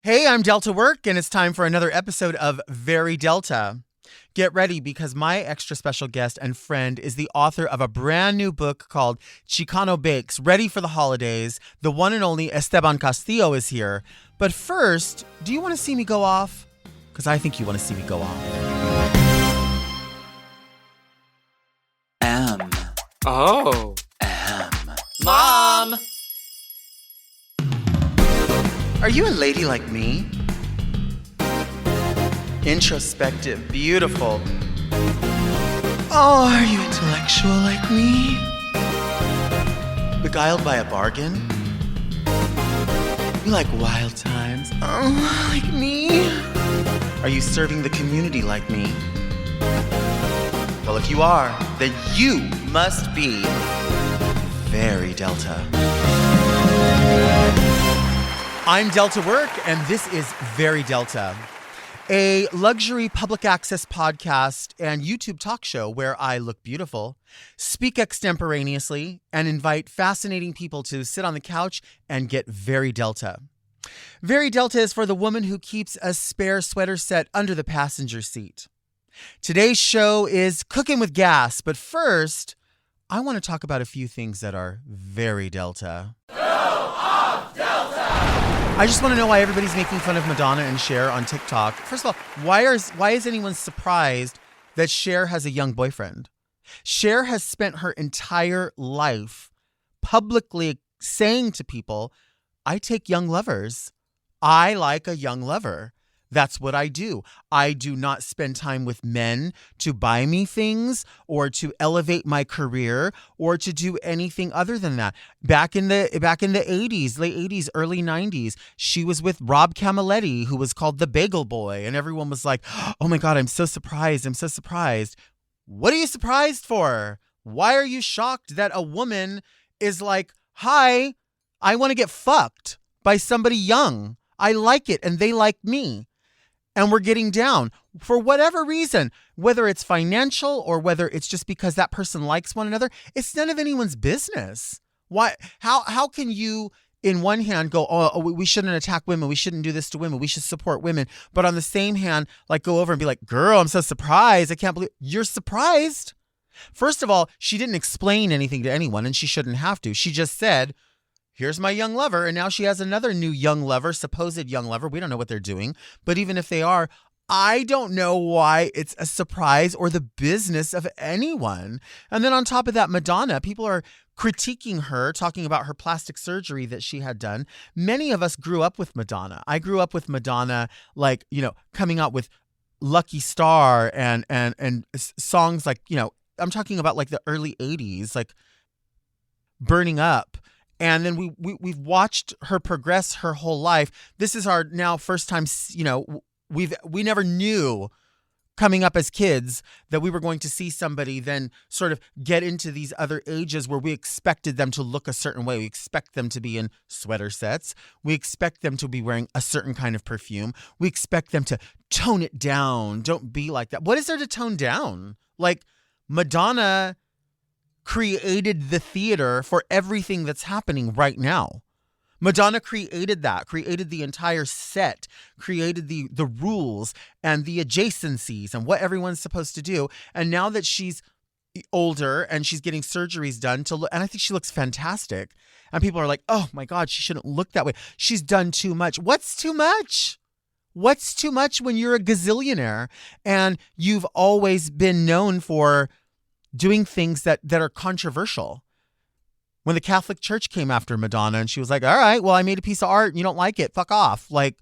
Hey, I'm Delta Work, and it's time for another episode of Very Delta. Get ready because my extra special guest and friend is the author of a brand new book called Chicano Bakes, ready for the holidays. The one and only Esteban Castillo is here. But first, do you want to see me go off? Because I think you want to see me go off. Oh. Mom! Are you a lady like me? Introspective, beautiful. Oh, are you intellectual like me? Beguiled by a bargain? You like wild times? Oh, like me? Are you serving the community like me? Well, if you are, then you must be very Delta. I'm Delta Work, and this is Very Delta, a luxury public access podcast and YouTube talk show where I look beautiful, speak extemporaneously, and invite fascinating people to sit on the couch and get very Delta. Very Delta is for the woman who keeps a spare sweater set under the passenger seat. Today's show is cooking with gas, but first, I want to talk about a few things that are very Delta. I just want to know why everybody's making fun of Madonna and Cher on TikTok. First of all, why is anyone surprised that Cher has a young boyfriend? Cher has spent her entire life publicly saying to people, I take young lovers. I like a young lover. That's what I do. I do not spend time with men to buy me things or to elevate my career or to do anything other than that. Back in the 80s, late 80s, early 90s, she was with Rob Camilletti, who was called the Bagel Boy. And everyone was like, oh my God, I'm so surprised. I'm so surprised. What are you surprised for? Why are you shocked that a woman is like, hi, I want to get fucked by somebody young. I like it and they like me. And we're getting down for whatever reason, whether it's financial or whether it's just because that person likes one another. It's none of anyone's business. Why? How can you, in one hand, go, oh, we shouldn't attack women. We shouldn't do this to women. We should support women. But on the same hand, like go over and be like, girl, I'm so surprised. I can't believe you're surprised. First of all, she didn't explain anything to anyone and she shouldn't have to. She just said, here's my young lover. And now she has another new young lover, supposed young lover. We don't know what they're doing. But even if they are, I don't know why it's a surprise or the business of anyone. And then on top of that, Madonna, people are critiquing her, talking about her plastic surgery that she had done. Many of us grew up with Madonna. I grew up with Madonna, like, coming out with Lucky Star and songs like, I'm talking about like the early 80s, like Burning Up. And then we've watched her progress her whole life. This is our now first time, we never knew coming up as kids that we were going to see somebody then sort of get into these other ages where we expected them to look a certain way. We expect them to be in sweater sets. We expect them to be wearing a certain kind of perfume. We expect them to tone it down. Don't be like that. What is there to tone down? Like Madonna created the theater for everything that's happening right now. Madonna created that, created the entire set, created the rules and the adjacencies and what everyone's supposed to do. And now that she's older and she's getting surgeries done and I think she looks fantastic. And people are like, oh my God, she shouldn't look that way. She's done too much. What's too much? What's too much when you're a gazillionaire and you've always been known for doing things that are controversial? When the Catholic Church came after Madonna and she was like, all right, well, I made a piece of art and you don't like it. Fuck off. Like,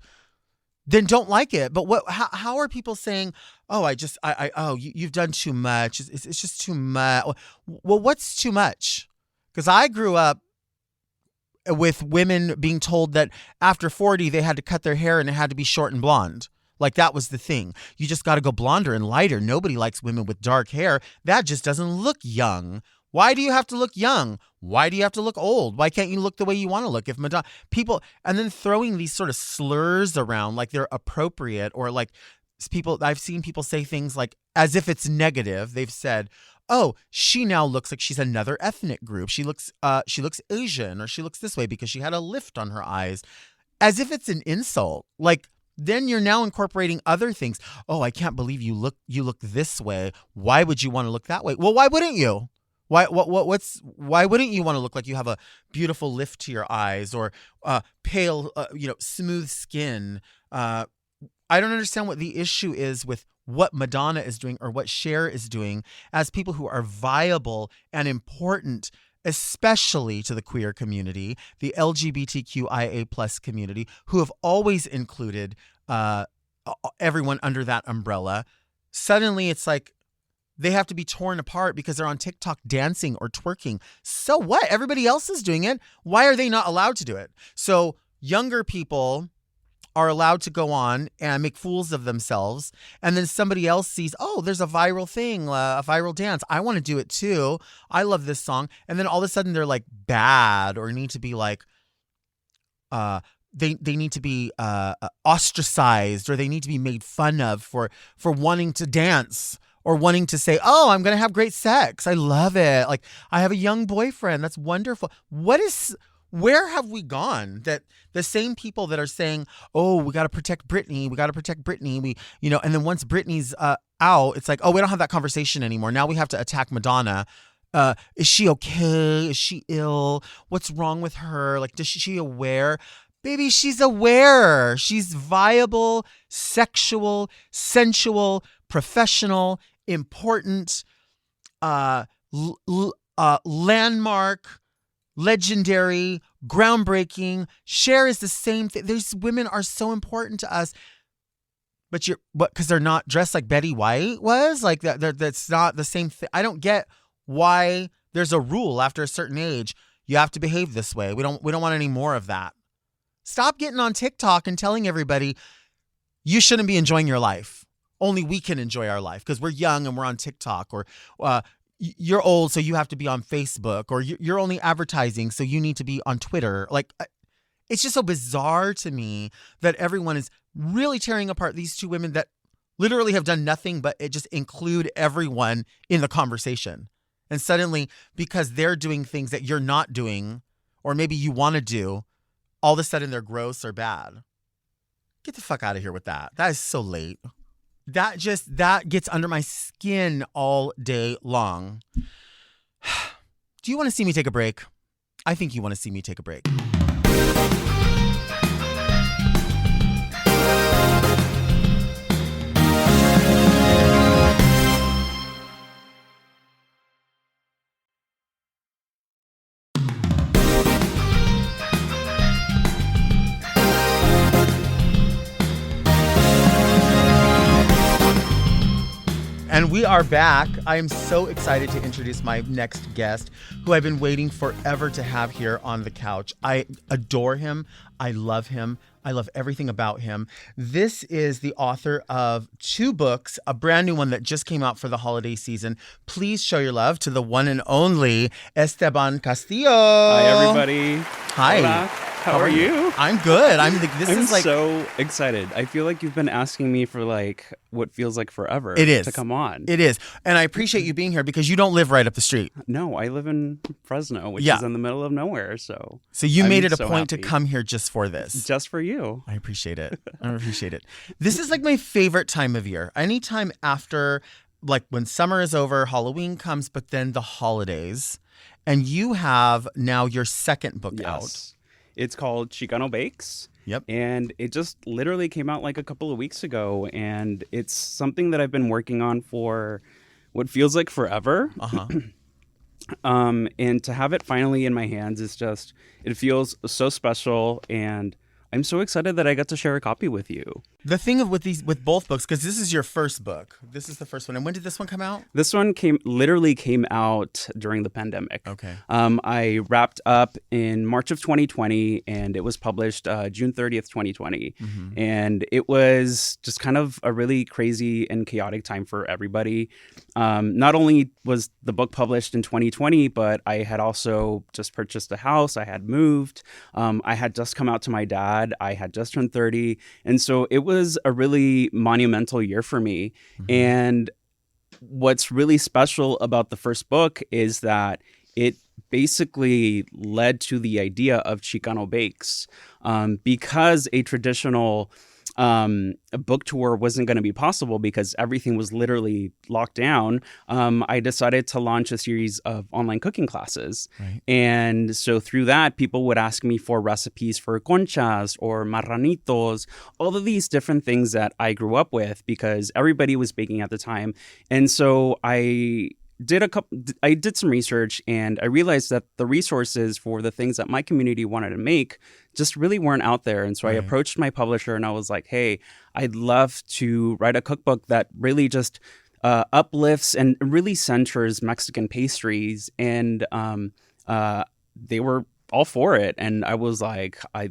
then don't like it. But how are people saying, oh, you've done too much. It's just too much. Well, what's too much? Because I grew up with women being told that after 40, they had to cut their hair and it had to be short and blonde. Like that was the thing. You just got to go blonder and lighter. Nobody likes women with dark hair. That just doesn't look young. Why do you have to look young? Why do you have to look old? Why can't you look the way you want to look? If Madonna, people, and then throwing these sort of slurs around like they're appropriate or like people, I've seen people say things like as if it's negative. They've said, oh, she now looks like she's another ethnic group. She looks Asian or she looks this way because she had a lift on her eyes. as if it's an insult. Like, then you're now incorporating other things. Oh, I can't believe you look this way. Why would you want to look that way? Well, why wouldn't you? Why wouldn't you want to look like you have a beautiful lift to your eyes or pale, smooth skin? I don't understand what the issue is with what Madonna is doing or what Cher is doing as people who are viable and important, especially to the queer community, the LGBTQIA plus community, who have always included everyone under that umbrella. Suddenly it's like they have to be torn apart because they're on TikTok dancing or twerking. So what? Everybody else is doing it. Why are they not allowed to do it? So younger people are allowed to go on and make fools of themselves. And then somebody else sees, oh, there's a viral thing, a viral dance. I want to do it too. I love this song. And then all of a sudden they're like bad or need to be like, they need to be ostracized or they need to be made fun of for wanting to dance or wanting to say, oh, I'm going to have great sex. I love it. Like, I have a young boyfriend. That's wonderful. Where have we gone that the same people that are saying, oh, we got to protect Britney. And then once Britney's out, it's like, oh, we don't have that conversation anymore. Now we have to attack Madonna. Is she okay? Is she ill? What's wrong with her? Like, is she aware? Baby, she's aware. She's viable, sexual, sensual, professional, important, landmark, legendary, groundbreaking. Cher is the same thing. These women are so important to us. But because they're not dressed like Betty White was? Like, that's not the same thing. I don't get why there's a rule after a certain age. You have to behave this way. We don't want any more of that. Stop getting on TikTok and telling everybody you shouldn't be enjoying your life. Only we can enjoy our life because we're young and we're on TikTok, or you're old, so you have to be on Facebook, or you're only advertising, so you need to be on Twitter. Like, it's just so bizarre to me that everyone is really tearing apart these two women that literally have done nothing but just include everyone in the conversation. And suddenly, because they're doing things that you're not doing, or maybe you want to do, all of a sudden they're gross or bad. Get the fuck out of here with that. That is so late. That gets under my skin all day long. Do you want to see me take a break? I think you want to see me take a break. And we are back. I am so excited to introduce my next guest, who I've been waiting forever to have here on the couch. I adore him. I love him. I love everything about him. This is the author of 2 books, a brand new one that just came out for the holiday season. Please show your love to the one and only Esteban Castillo. Hi, everybody. Hi. Hola. How are you? I'm good. I'm so excited. I feel like you've been asking me for like what feels like forever. It is. To come on. It is. And I appreciate you being here because you don't live right up the street. No, I live in Fresno, which is in the middle of nowhere. So you made it a so point happy. to come here just for this. Just for you. I appreciate it. This is like my favorite time of year. Anytime after, like, when summer is over, Halloween comes, but then the holidays. And you have now your second book out. It's called Chicano Bakes. Yep. And it just literally came out like a couple of weeks ago. And it's something that I've been working on for what feels like forever. Uh-huh. And to have it finally in my hands is just, it feels so special. And I'm so excited that I got to share a copy with you. The thing of with both books, because this is your first book. This is the first one. And when did this one come out? This one came out during the pandemic. Okay. I wrapped up in March of 2020, and it was published June 30th, 2020. Mm-hmm. And it was just kind of a really crazy and chaotic time for everybody. Not only was the book published in 2020, but I had also just purchased a house. I had moved. I had just come out to my dad. I had just turned 30. And so it was a really monumental year for me. Mm-hmm. And what's really special about the first book is that it basically led to the idea of Chicano Bakes, because a traditional a book tour wasn't going to be possible because everything was literally locked down. I decided to launch a series of online cooking classes. Right. And so through that, people would ask me for recipes for conchas or marranitos, all of these different things that I grew up with because everybody was baking at the time. And so I did some research, and I realized that the resources for the things that my community wanted to make just really weren't out there. And so I approached my publisher and I was like, hey, I'd love to write a cookbook that really just uplifts and really centers Mexican pastries. And they were all for it. And I was like, I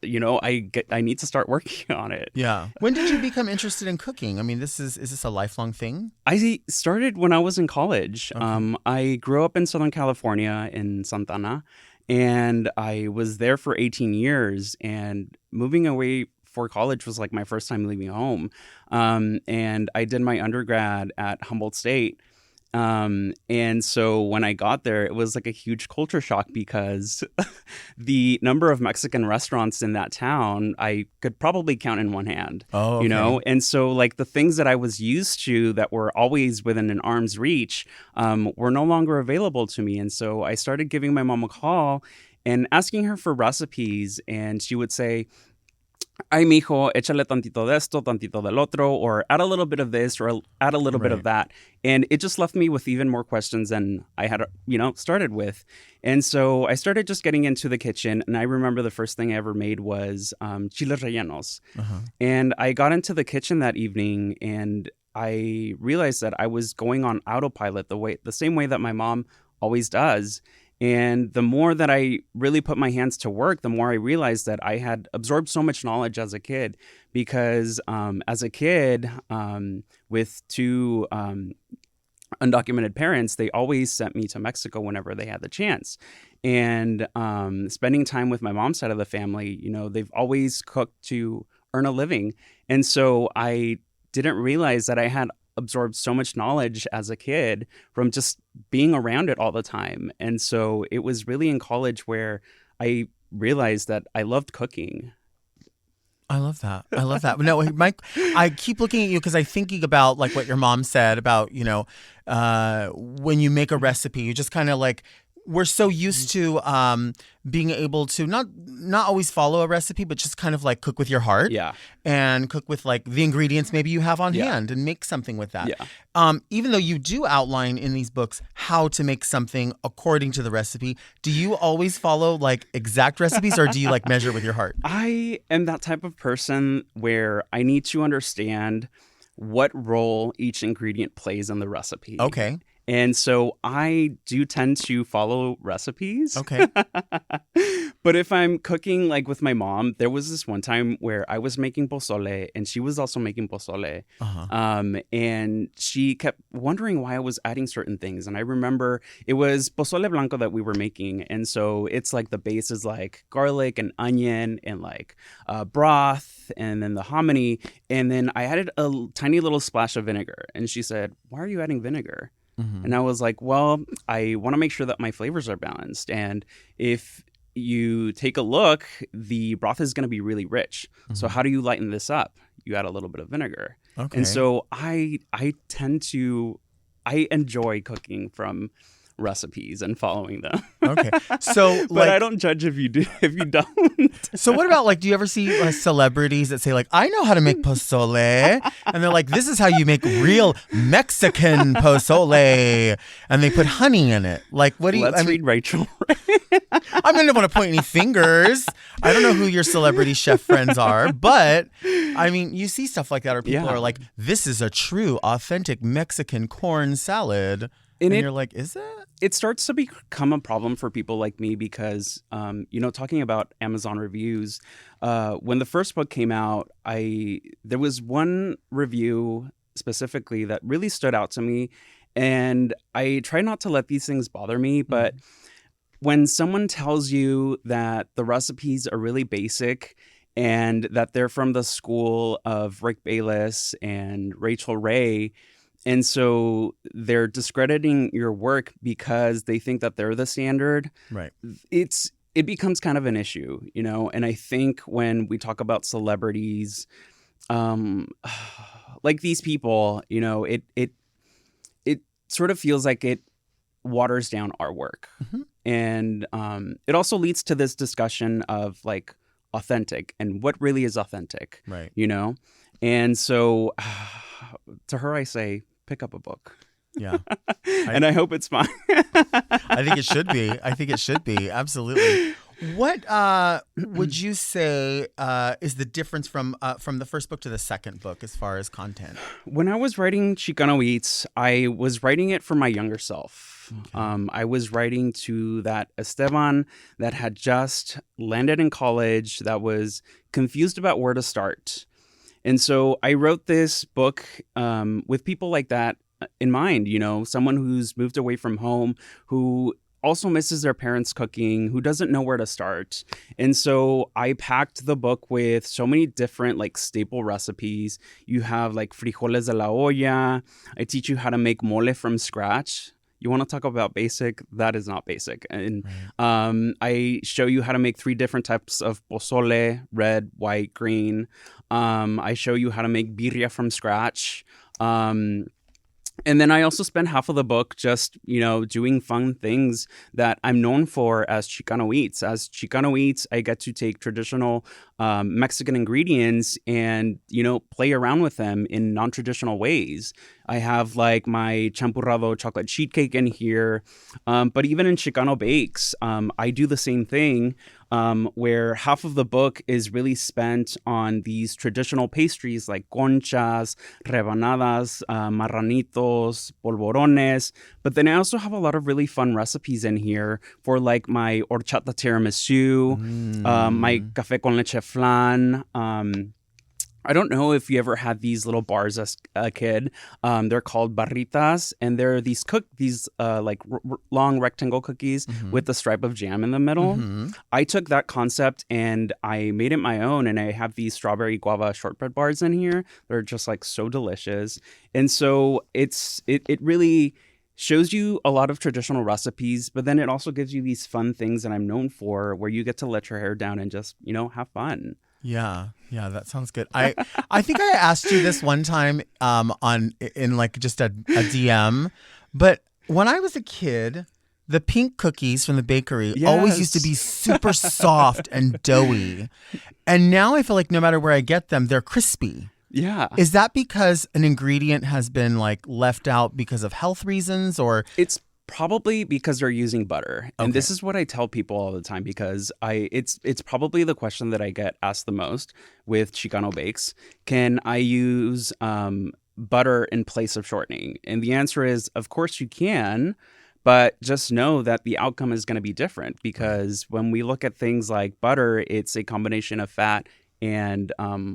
need to start working on it. Yeah. When did you become interested in cooking? I mean, is this a lifelong thing? I started when I was in college. Okay. I grew up in Southern California in Santa Ana, and I was there for 18 years. And moving away for college was like my first time leaving home. And I did my undergrad at Humboldt State. And so when I got there, it was like a huge culture shock because the number of Mexican restaurants in that town, I could probably count in one hand, Oh, okay. you know? And so like the things that I was used to that were always within an arm's reach, were no longer available to me. And so I started giving my mom a call and asking her for recipes. And she would say, ay, mijo, échale tantito de esto, tantito del otro, or add a little bit of this, or add a little bit of that. And it just left me with even more questions than I had, started with. And so I started just getting into the kitchen. And I remember the first thing I ever made was chiles rellenos. Uh-huh. And I got into the kitchen that evening and I realized that I was going on autopilot the same way that my mom always does. And the more that I really put my hands to work, the more I realized that I had absorbed so much knowledge as a kid. Because as a kid, with two undocumented parents, they always sent me to Mexico whenever they had the chance. And spending time with my mom's side of the family, they've always cooked to earn a living. And so I didn't realize that I had absorbed so much knowledge as a kid from just being around it all the time. And so it was really in college where I realized that I loved cooking. I love that. No, Mike, I keep looking at you because I'm thinking about like what your mom said about, when you make a recipe, you just kind of like, we're so used to being able to not always follow a recipe, but just kind of like cook with your heart. Yeah. And cook with like the ingredients maybe you have on hand and make something with that. Yeah. Even though you do outline in these books how to make something according to the recipe, do you always follow like exact recipes or do you like measure with your heart? I am that type of person where I need to understand what role each ingredient plays in the recipe. Okay. And so I do tend to follow recipes. Okay. But if I'm cooking like with my mom, there was this one time where I was making pozole and she was also making pozole. Uh-huh. And she kept wondering why I was adding certain things. And I remember it was pozole blanco that we were making. And so it's like the base is like garlic and onion and like broth and then the hominy. And then I added a tiny little splash of vinegar. And she said, "Why are you adding vinegar?" Mm-hmm. And I was like, well, I want to make sure that my flavors are balanced. And if you take a look, the broth is going to be really rich. Mm-hmm. So how do you lighten this up? You add a little bit of vinegar. Okay. And so I enjoy cooking from recipes and following them. Okay. So but I don't judge if you don't. So what about like, do you ever see celebrities that say like, I know how to make pozole? And they're like, this is how you make real Mexican pozole. And they put honey in it. Like, what do you... Let's read Rachel. I mean, I don't want to point any fingers. I don't know who your celebrity chef friends are, but I mean, you see stuff like that or people are like, this is a true, authentic Mexican corn salad. And you're like, is it? It starts to become a problem for people like me because, talking about Amazon reviews, when the first book came out, there was one review specifically that really stood out to me. And I try not to let these things bother me, but when someone tells you that the recipes are really basic and that they're from the school of Rick Bayless and Rachel Ray, And so they're discrediting your work because they think that they're the standard. Right. It becomes kind of an issue, you know? And I think when we talk about celebrities, like these people, you know, it sort of feels like it waters down our work. Mm-hmm. And it also leads to this discussion of like authentic and what really is authentic, Right. you know? And so to her, I say, pick up a book. Yeah. And I hope it's fine. I think it should be. I think it should be. Absolutely. What would you say is the difference from the first book to the second book as far as content? When I was writing Chicano Eats, I was writing it for my younger self. Okay. I was writing to that Esteban that had just landed in college, that was confused about where to start. And so I wrote this book with people like that in mind, you know, someone who's moved away from home, who also misses their parents' cooking, who doesn't know where to start. And so I packed the book with so many different like staple recipes. You have like frijoles de la olla. I teach you how to make mole from scratch. You want to talk about basic? That is not basic. And I show you how to make 3 different types of pozole: red, white, green. I show you how to make birria from scratch. And then I also spend half of the book just, you know, doing fun things that I'm known for as Chicano Eats. As Chicano Eats, I get to take traditional Mexican ingredients and, you know, play around with them in non-traditional ways. I have like my champurrado chocolate sheet cake in here. But even in Chicano Bakes, I do the same thing. Where half of the book is really spent on these traditional pastries like conchas, rebanadas, marranitos, polvorones. But then I also have a lot of really fun recipes in here for like my horchata tiramisu, my café con leche flan. I don't know if you ever had these little bars as a kid. They're called barritas, and they're these long rectangle cookies with a stripe of jam in the middle. I took that concept and I made it my own, and I have these strawberry guava shortbread bars in here. They're just like so delicious. And so it really shows you a lot of traditional recipes, but then it also gives you these fun things that I'm known for, where you get to let your hair down and just, you know, have fun. Yeah, that sounds good. I think I asked you this one time in like just a DM, but when I was a kid, the pink cookies from the bakery always used to be super soft and doughy, and now I feel like no matter where I get them, they're crispy. Yeah. Is that because an ingredient has been like left out because of health reasons, or it's probably because they're using butter. And this is what I tell people all the time, because it's probably the question that I get asked the most with Chicano Bakes. Can I use butter in place of shortening? And the answer is, of course you can, but just know that the outcome is going to be different, because when we look at things like butter, it's a combination of fat and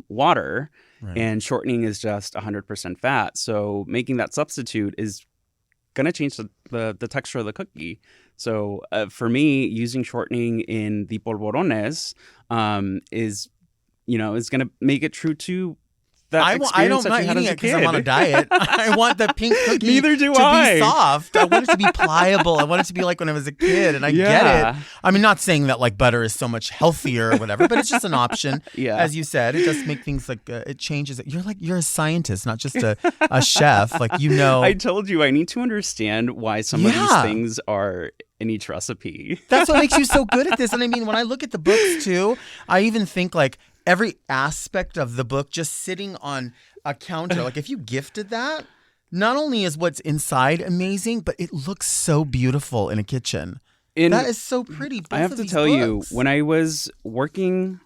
water, and shortening is just 100% fat. So making that substitute is going to change the texture of the cookie. So for me, using shortening in the polvorones is going to make it true to that experience that you had as a kid. I don't mind eating it because I'm on a diet. I want the pink cookie Neither do to I. be soft. I want it to be pliable. I want it to be like when I was a kid, and I get it. I mean, not saying that like butter is so much healthier or whatever, but it's just an option. As you said, it does make things like it changes it. You're a scientist, not just a chef. Like, you know. I told you I need to understand why some of these things are in each recipe. That's what makes you so good at this. And I mean, when I look at the books too, I even think like every aspect of the book just sitting on a counter. Like if you gifted that, not only is what's inside amazing, but it looks so beautiful in a kitchen. That is so pretty. I have to tell you, when I was working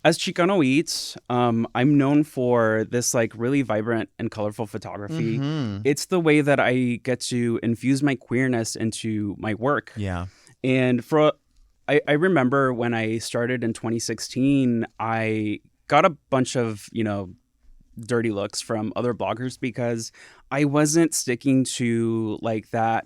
as Chicano Eats, I'm known for this like really vibrant and colorful photography. It's the way that I get to infuse my queerness into my work. Yeah. And I remember when I started in 2016, I got a bunch of, dirty looks from other bloggers because I wasn't sticking to like that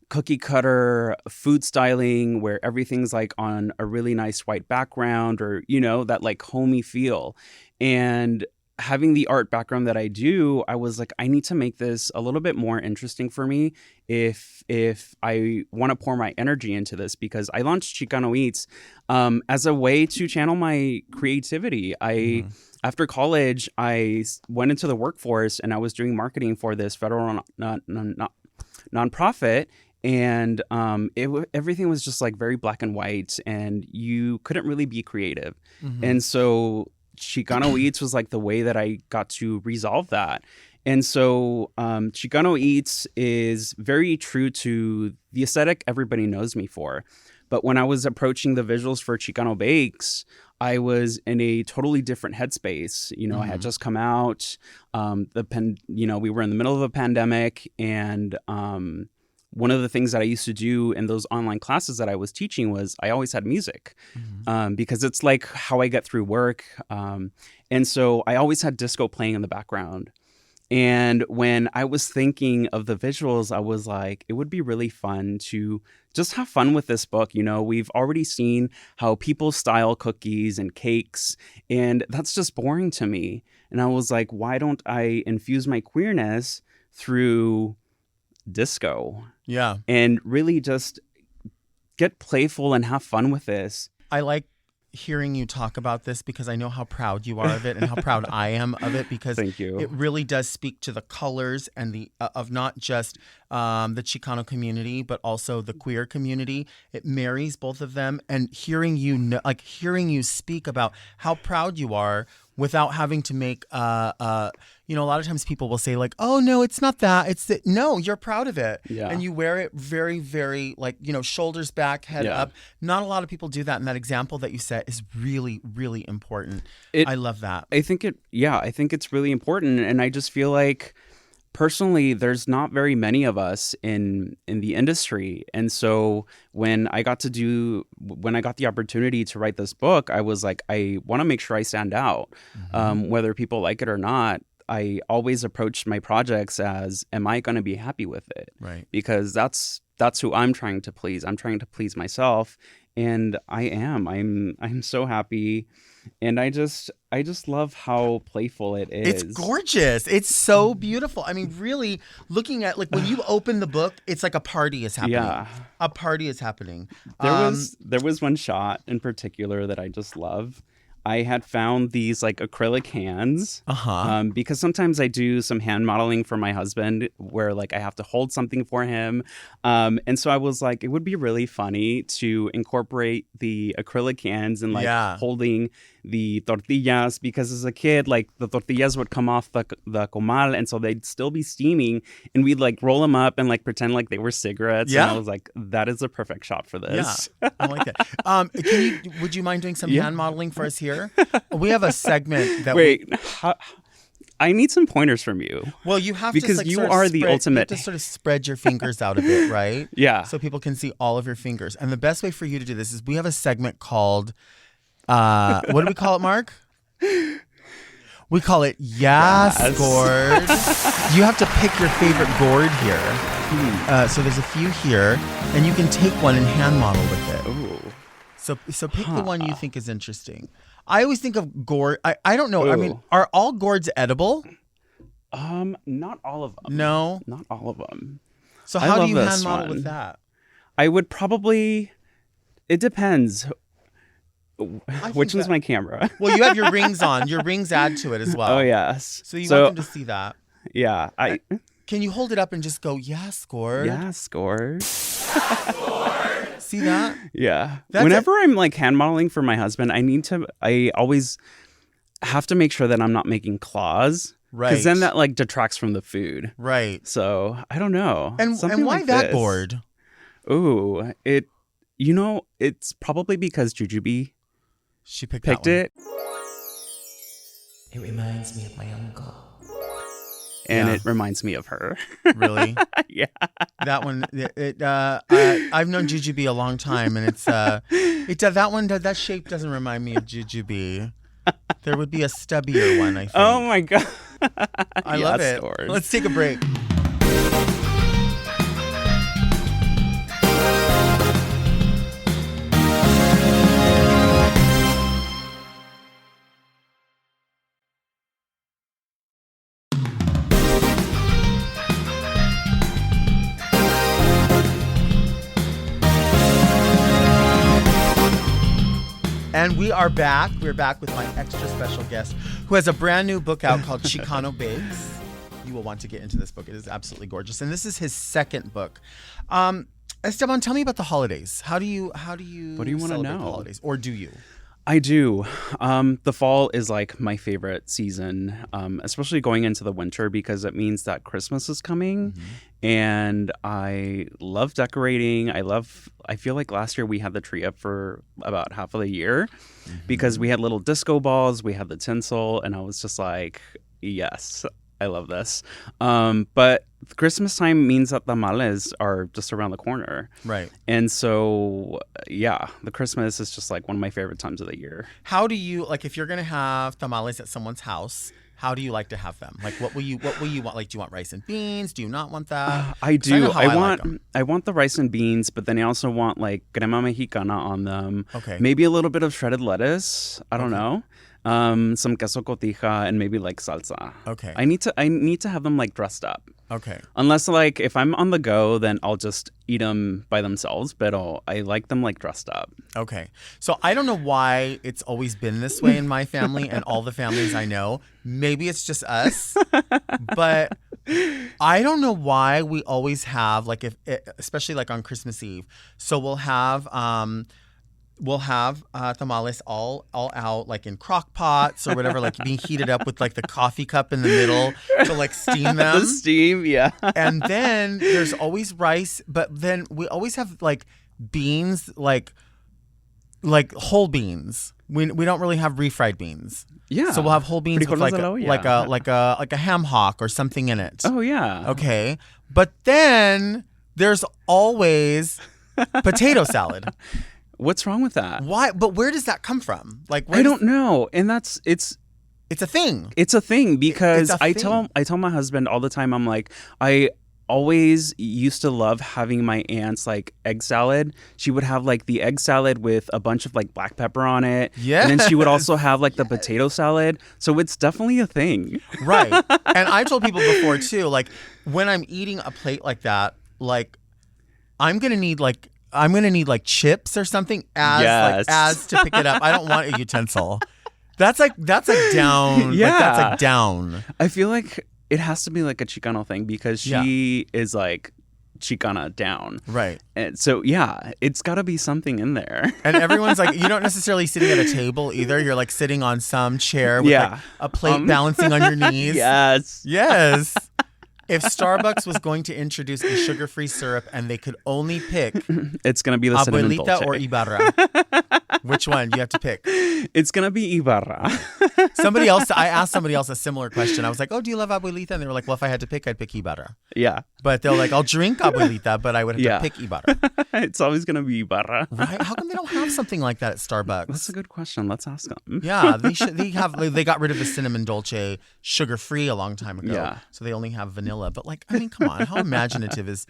cookie cutter food styling where everything's like on a really nice white background or, that like homey feel. And having the art background that I do, I was like, I need to make this a little bit more interesting for me if I want to pour my energy into this, because I launched Chicano Eats as a way to channel my creativity. After college, I went into the workforce and I was doing marketing for this federal nonprofit. And everything was just like very black and white, and you couldn't really be creative. And so Chicano Eats was like the way that I got to resolve that. And so Chicano Eats is very true to the aesthetic everybody knows me for. But when I was approaching the visuals for Chicano Bakes, I was in a totally different headspace. You know, I had just come out. We were in the middle of a pandemic, and one of the things that I used to do in those online classes that I was teaching was I always had music because it's like how I get through work. And so I always had disco playing in the background. And when I was thinking of the visuals, I was like, it would be really fun to just have fun with this book. You know, we've already seen how people style cookies and cakes, and that's just boring to me. And I was like, why don't I infuse my queerness through disco? Yeah. And really just get playful and have fun with this. I like hearing you talk about this because I know how proud you are of it and how proud I am of it, because Thank you. It really does speak to the colors and the of not just the Chicano community, but also the queer community. It marries both of them, and hearing you speak about how proud you are without having to make a lot of times people will say like, oh no, it's not that, it's that. No, you're proud of it. Yeah. And you wear it very, very shoulders back, head up. Not a lot of people do that, and that example that you set is really, really important. I love that. I think it's really important, and I just feel like personally, there's not very many of us in the industry. And so when I got the opportunity to write this book, I was like, I want to make sure I stand out, whether people like it or not. I always approach my projects as, am I going to be happy with it? Right. Because that's who I'm trying to please. I'm trying to please myself, and I am. I'm so happy. And I just love how playful it is. It's gorgeous. It's so beautiful. I mean, really looking at, like, when you open the book, it's like a party is happening. Yeah. A party is happening. There was one shot in particular that I just love. I had found these like acrylic hands because sometimes I do some hand modeling for my husband where like I have to hold something for him. And so I was like, it would be really funny to incorporate the acrylic hands and like holding the tortillas, because as a kid, like the tortillas would come off the comal, and so they'd still be steaming, and we'd like roll them up and like pretend like they were cigarettes. And I was like, that is a perfect shot for this. Yeah, I like that. Would you mind doing some hand modeling for us here? We have a segment that I need some pointers from you. Well, you have because to, like, you sort of are the ultimate. You have to sort of spread your fingers out a bit, right? Yeah. So people can see all of your fingers. And the best way for you to do this is we have a segment called, what do we call it, Mark? We call it Gourd. You have to pick your favorite gourd here. So there's a few here, and you can take one and hand model with it. Ooh. So pick the one you think is interesting. I always think of gourd. I don't know. Ooh. I mean, are all gourds edible? Not all of them. No, not all of them. So how do you hand model with that? I would probably. It depends. Which one's my camera? Well, you have your rings on. Your rings add to it as well. Oh yes. So you want them to see that. Yeah. Can you hold it up and just go, yes, gourd? Yes, gourd. See that? Yeah. Whenever I'm like hand modeling for my husband, I always have to make sure that I'm not making claws. Right. Because then that like detracts from the food. Right. So I don't know. And why like that gourd? Ooh, it's probably because Jujubee picked it. It reminds me of my uncle. And it reminds me of her. Really? Yeah. That one. I've known Jujubee a long time, and that shape doesn't remind me of Jujubee. There would be a stubbier one, I think. Oh my god! I love it. Stores. Let's take a break. And we are back. We're back with my extra special guest who has a brand new book out called Chicano Bakes. You will want to get into this book. It is absolutely gorgeous. And this is his second book. Esteban, tell me about the holidays. How do you What do you want to celebrate know? the holidays? Or do you? I do. The fall is like my favorite season, especially going into the winter because it means that Christmas is coming. And I love decorating. I feel like last year we had the tree up for about half of the year because we had little disco balls, we had the tinsel, and I was just like, yes, I love this. But Christmas time means that tamales are just around the corner. Right. And so, yeah, the Christmas is just like one of my favorite times of the year. How do you, like, if you're going to have tamales at someone's house, how do you like to have them? Like, what will you want? Like, do you want rice and beans? Do you not want that? I do. Like I want the rice and beans, but then I also want like crema mexicana on them. Okay. Maybe a little bit of shredded lettuce. I don't know. Some queso cotija and maybe like salsa. Okay. I need to have them like dressed up. Okay. Unless like if I'm on the go, then I'll just eat them by themselves. But I like them like dressed up. Okay. So I don't know why it's always been this way in my family and all the families I know. Maybe it's just us, but I don't know why we always have like especially like on Christmas Eve. So we'll have tamales all out like in crock pots or whatever, like being heated up with like the coffee cup in the middle to like steam them. The steam, yeah. And then there's always rice, but then we always have like beans, like whole beans. We don't really have refried beans. Yeah. So we'll have whole beans with like yeah. like a ham hock or something in it. Oh yeah. Okay. But then there's always potato salad. What's wrong with that? Why? But where does that come from? Like, I don't know. And it's a thing. It's a thing because It's a thing. I tell my husband all the time, I'm like, I always used to love having my aunt's like egg salad. She would have like the egg salad with a bunch of like black pepper on it. Yeah. And then she would also have like the potato salad. So it's definitely a thing. Right. And I've told people before too, like when I'm eating a plate like that, like I'm gonna need like chips or something as to pick it up. I don't want a utensil. That's like down. Yeah. Like, that's like down. I feel like it has to be like a Chicano thing because she is like Chicana down. Right. And so, yeah, it's got to be something in there. And everyone's like, you're not necessarily sitting at a table either. You're like sitting on some chair with like a plate balancing on your knees. Yes. Yes. If Starbucks was going to introduce a sugar-free syrup and they could only pick it's going to be the cinnamon Abuelita dolce. or Ibarra, which one do you have to pick? It's going to be Ibarra. I asked somebody else a similar question. I was like, oh, do you love Abuelita? And they were like, well, if I had to pick, I'd pick Ibarra. Yeah. But they're like, I'll drink Abuelita, but I would have to pick Ibarra. It's always going to be Ibarra. Right? How come they don't have something like that at Starbucks? That's a good question. Let's ask them. Yeah, they should. They got rid of the cinnamon dolce sugar-free a long time ago. Yeah. So they only have vanilla. But like, I mean, come on, how imaginative is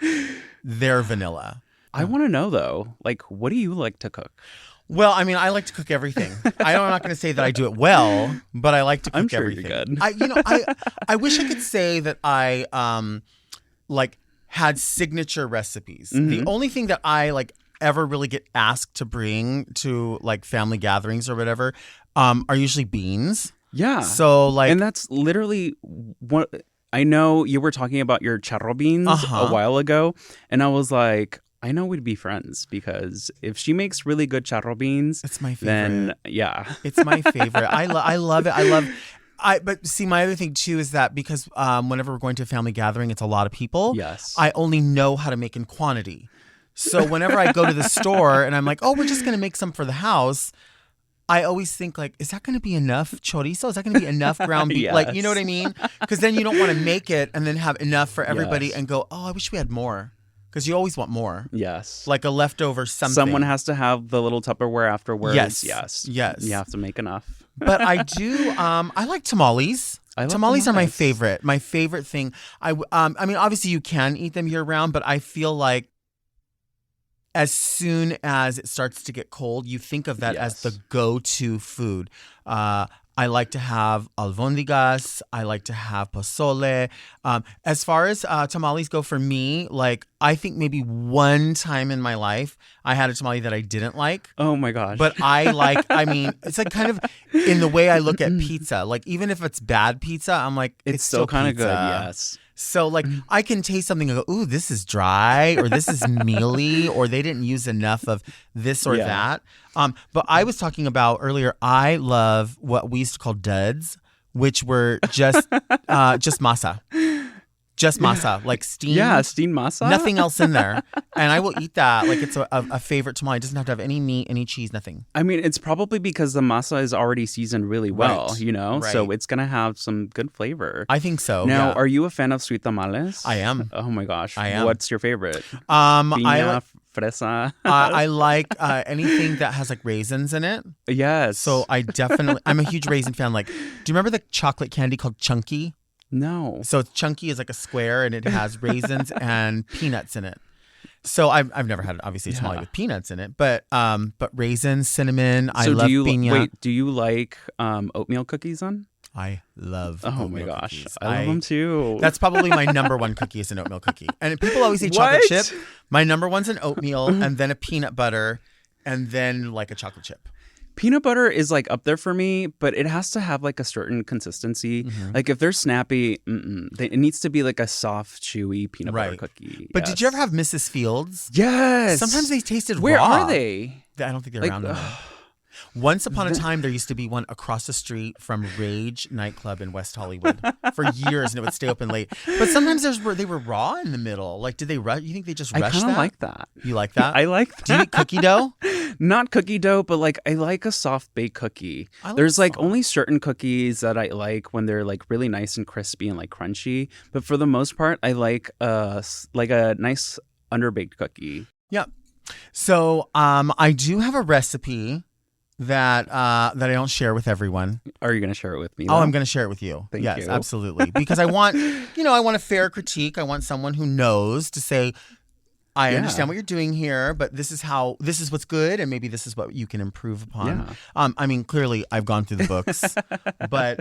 their vanilla? I want to know though, like, what do you like to cook? Well, I mean, I like to cook everything. I'm not going to say that I do it well, but I like to cook I'm sure everything. you're good. I wish I could say that I like had signature recipes. Mm-hmm. The only thing that I like ever really get asked to bring to like family gatherings or whatever are usually beans. Yeah. So like, and that's literally what I know. You were talking about your charro beans a while ago, and I was like, I know we'd be friends because if she makes really good charro beans, it's my favorite. Then yeah, it's my favorite. I love it. But see, my other thing too is that because whenever we're going to a family gathering, it's a lot of people. Yes. I only know how to make in quantity. So whenever I go to the store and I'm like, oh, we're just going to make some for the house, I always think like, is that going to be enough chorizo? Is that going to be enough ground beef? Yes. Like, you know what I mean? Because then you don't want to make it and then have enough for everybody and go, oh, I wish we had more. Because you always want more. Yes. Like a leftover something. Someone has to have the little Tupperware afterwards. Yes. You have to make enough. But I do. I like tamales. Tamales are my favorite. My favorite thing. I mean, obviously you can eat them year round, but I feel like as soon as it starts to get cold, you think of that as the go-to food. I like to have albóndigas. I like to have pozole. As far as tamales go for me, like I think maybe one time in my life I had a tamale that I didn't like. Oh my gosh. But I mean, it's like kind of in the way I look at pizza. Like even if it's bad pizza, I'm like, it's still kind of good. pizza. Yes. So like I can taste something and go, ooh, this is dry, or this is mealy, or they didn't use enough of this or that. But I was talking about earlier, I love what we used to call duds, which were just masa. Just masa, like steamed. Yeah, steamed masa. Nothing else in there. And I will eat that like it's a favorite tamale. It doesn't have to have any meat, any cheese, nothing. I mean, it's probably because the masa is already seasoned really well, Right. you know? Right. So it's going to have some good flavor. I think so. Now, yeah. are you a fan of sweet tamales? I am. Oh my gosh. I am. What's your favorite? I Fresa? I like anything that has like raisins in it. Yes. So I'm a huge raisin fan. Like, do you remember the chocolate candy called Chunky? No. So Chunky is like a square and it has raisins and peanuts in it. So I've never had obviously a tamale with peanuts in it, but raisins, cinnamon. I love piña. Wait, do you like oatmeal cookies on? I love. Oh my oatmeal gosh, cookies. I love them too. That's probably my number one cookie is an oatmeal cookie. And people always say chocolate chip. My number one's an oatmeal and then a peanut butter and then like a chocolate chip. Peanut butter is like up there for me, but it has to have like a certain consistency. Mm-hmm. Like if they're snappy, it needs to be like a soft, chewy peanut butter cookie. But did you ever have Mrs. Fields? Yes. Sometimes they tasted Where raw. are they? I don't think they're around anymore. Once upon a time, there used to be one across the street from Rage nightclub in West Hollywood for years, and it would stay open late. But sometimes they were raw in the middle. Like, did they rush? You think they just rushed that? I kind of like that. You like that? I like that. Do you eat cookie dough? Not cookie dough, but like I like a soft baked cookie. There's like only certain cookies that I like when they're like really nice and crispy and like crunchy. But for the most part, I like a nice underbaked cookie. Yeah. So I do have a recipe that I don't share with everyone. Are you going to share it with me? Oh, I'm going to share it with you. Thank yes, you. absolutely. Because I want a fair critique. I want someone who knows to say, I understand what you're doing here, but this is what's good, and maybe this is what you can improve upon. Yeah. I mean, clearly I've gone through the books, but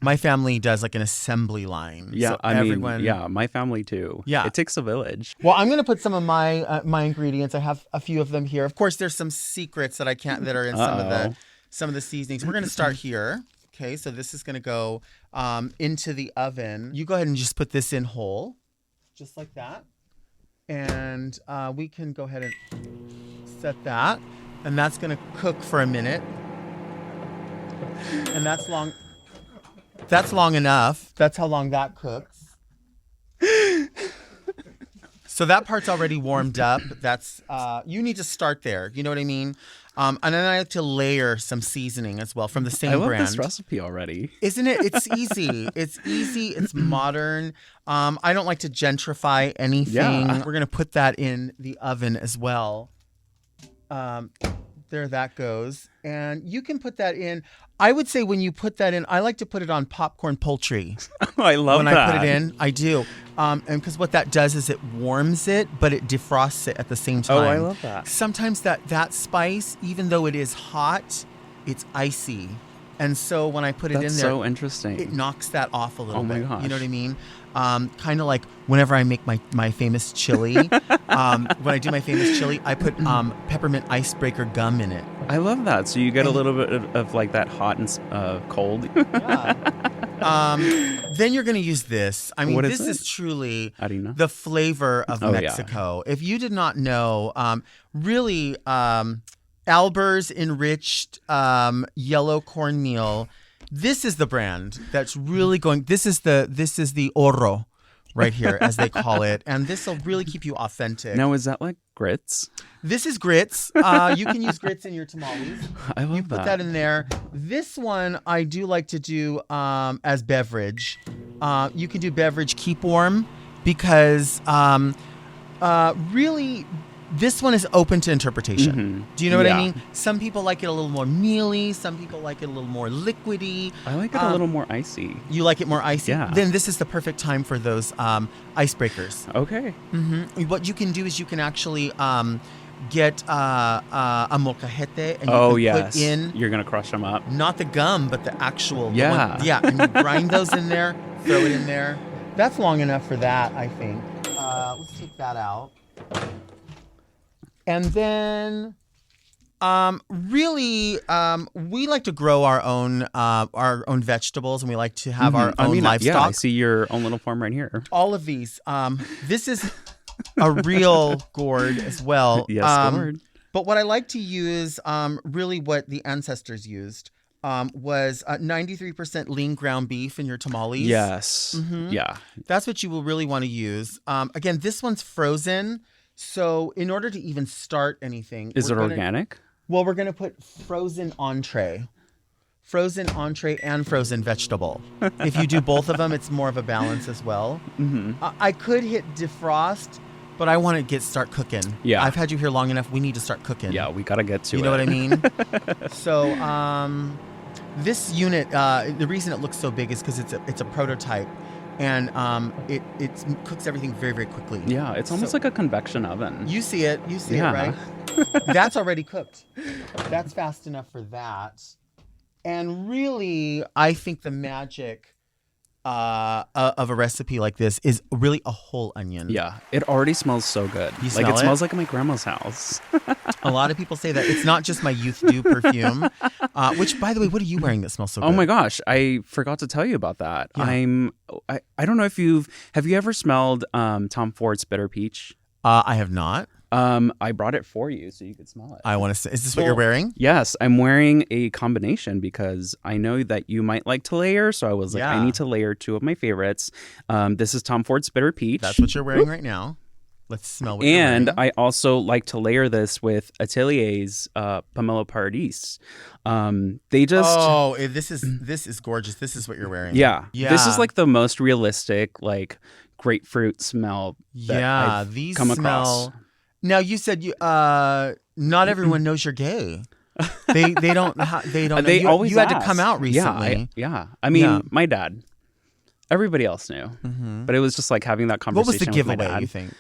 my family does like an assembly line. Yeah, So my family too. Yeah. It takes a village. Well, I'm going to put some of my ingredients. I have a few of them here. Of course, there's some secrets that that are in some of the seasonings. We're going to start here. Okay, so this is going to go into the oven. You go ahead and just put this in whole, just like that. And we can go ahead and set that. And that's going to cook for a minute. And that's long. That's long enough. That's how long that cooks. So that part's already warmed up. That's you need to start there. You know what I mean? And then I like to layer some seasoning as well from the same brand. I love this recipe already. Isn't it? It's easy. It's easy. It's modern. I don't like to gentrify anything. Yeah. We're going to put that in the oven as well. There that goes. And you can put that in. I would say when you put that in, I like to put it on popcorn poultry. Oh, I love when that. I put it in, I do. And because what that does is it warms it, but it defrosts it at the same time. Oh, I love that. Sometimes that spice, even though it is hot, it's icy. And so when I put it in there, so interesting. It knocks that off a little Oh my bit. gosh. You know what I mean? Kind of like whenever I make my famous chili. When I do my famous chili, I put peppermint icebreaker gum in it. I love that. So you get a little bit of like that hot and cold. Yeah. Then you're going to use this. I mean, What this is is truly Harina? the flavor of Oh, yeah. Mexico. If you did not know, really, Alber's enriched yellow cornmeal. This is the brand that's really going. This is the oro, right here, as they call it, and this will really keep you authentic. Now, is that like grits? This is grits. You can use grits in your tamales. I love You put that in there. This one I do like to do as beverage. You can do beverage keep warm because really this one is open to interpretation. Mm-hmm. Do you know what I Yeah. mean? Some people like it a little more mealy. Some people like it a little more liquidy. I like it a little more icy. You like it more icy? Yeah. Then this is the perfect time for those icebreakers. Okay. Mm-hmm. What you can do is you can actually get a molcajete and you can put in you're gonna crush them up. not the gum, but the actual Yeah. and you grind those in there, throw it in there. That's long enough for that, I think. Let's take that out. And then we like to grow our own vegetables, and we like to have our own livestock. Yeah, I see your own little farm right here. All of these. This is a real gourd as well. Yes, gourd. But what I like to use, really what the ancestors used, was 93% lean ground beef in your tamales. Yes. Mm-hmm. Yeah. That's what you will really want to use. Again, this one's frozen. So in order to even start anything. Is it organic? Well, we're going to put frozen entree and frozen vegetable. If you do both of them, it's more of a balance as well. Mm-hmm. I could hit defrost, but I want to start cooking. Yeah. I've had you here long enough. We need to start cooking. Yeah, we got to get to it. You know what I mean? So this unit, the reason it looks so big is because it's a prototype. And it cooks everything very, very quickly. Yeah, it's almost like a convection oven. You see it, right? That's already cooked. That's fast enough for that. And really, I think the magic of a recipe like this is really a whole onion. Yeah, it already smells so good. You smell it smells like my grandma's house. A lot of people say that. It's not just my Youth Dew perfume, which, by the way, what are you wearing that smells so good? Oh my gosh, I forgot to tell you about that. Yeah. I don't know if have you ever smelled Tom Ford's Bitter Peach? I have not. I brought it for you so you could smell it. I want to. Is this what you're wearing? Yes, I'm wearing a combination because I know that you might like to layer. So I was like, I need to layer two of my favorites. This is Tom Ford's Bitter Peach. That's what you're wearing right now. Let's smell what you're And wearing. I also like to layer this with Atelier's Pomelo Paradis. They just this is gorgeous. This is what you're wearing. yeah. Yeah. This is like the most realistic like grapefruit smell that I've these come smell. across. Now you said not everyone knows you're gay. They don't. They don't. They know. always you had to ask. come out recently. I mean, Yeah. my dad. Everybody else knew, but it was just like having that What conversation. was the with my giveaway? dad. You think?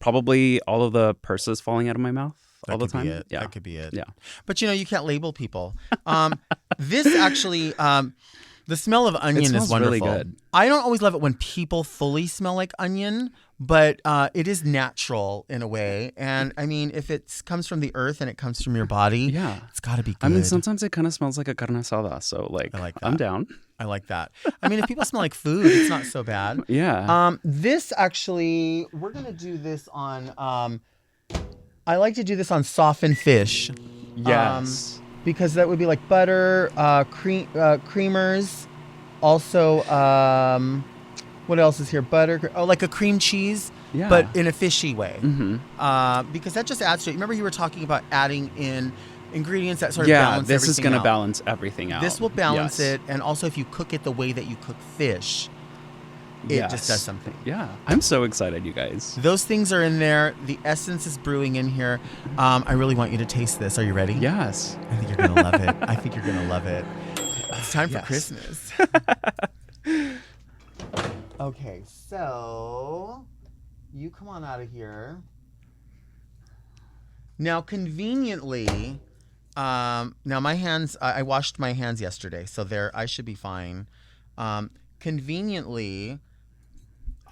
Probably all of the purses falling out of my mouth all the time. Yeah, that could be it. Yeah, but you can't label people. This actually, the smell of onion smells is wonderful. really good. I don't always love it when people fully smell like onion, but it is natural in a way. And I mean, if it comes from the earth and it comes from your body, it's got to be good. I mean, sometimes it kind of smells like a carne asada, so I like that. I'm down. I like that. I mean, if people smell like food, it's not so bad. Yeah. This actually, we're gonna do this on. I like to do this on softened fish. Yes. Because that would be like butter, creamers. Also, what else is here? Butter. Like a cream cheese, but in a fishy way. Mm-hmm. Because that just adds to it. Remember, you were talking about adding in ingredients that sort of balance this is everything going to out. balance everything out. This will balance Yes. it, and also if you cook it the way that you cook fish, it just does something. Yeah, I'm so excited, you guys. Those things are in there. The essence is brewing in here. I really want you to taste this. Are you ready? Yes. I think you're gonna love it. I think you're gonna love it. It's time for Christmas. Okay, so you come on out of here. Now, conveniently, now my hands, I washed my hands yesterday, so I should be fine. Conveniently,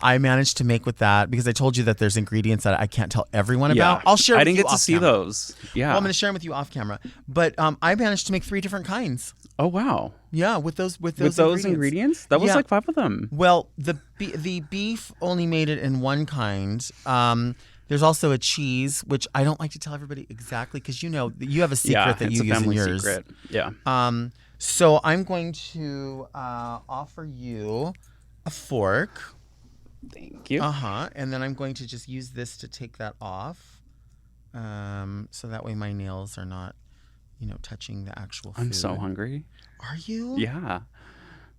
I managed to make with that because I told you that there's ingredients that I can't tell everyone about. I'll share. I with didn't you get to off see camera. those. Yeah. Well, I'm going to share them with you off camera. But I managed to make 3 different kinds. Oh wow. Yeah, with those ingredients. That was Yeah. like 5 of them. Well, the beef only made it in one kind. There's also a cheese, which I don't like to tell everybody exactly because you have a secret that you use in yours. Secret. Yeah. So I'm going to offer you a fork. Thank you. And then I'm going to just use this to take that off. So that way my nails are not, touching the actual food. I'm so hungry. Are you? Yeah.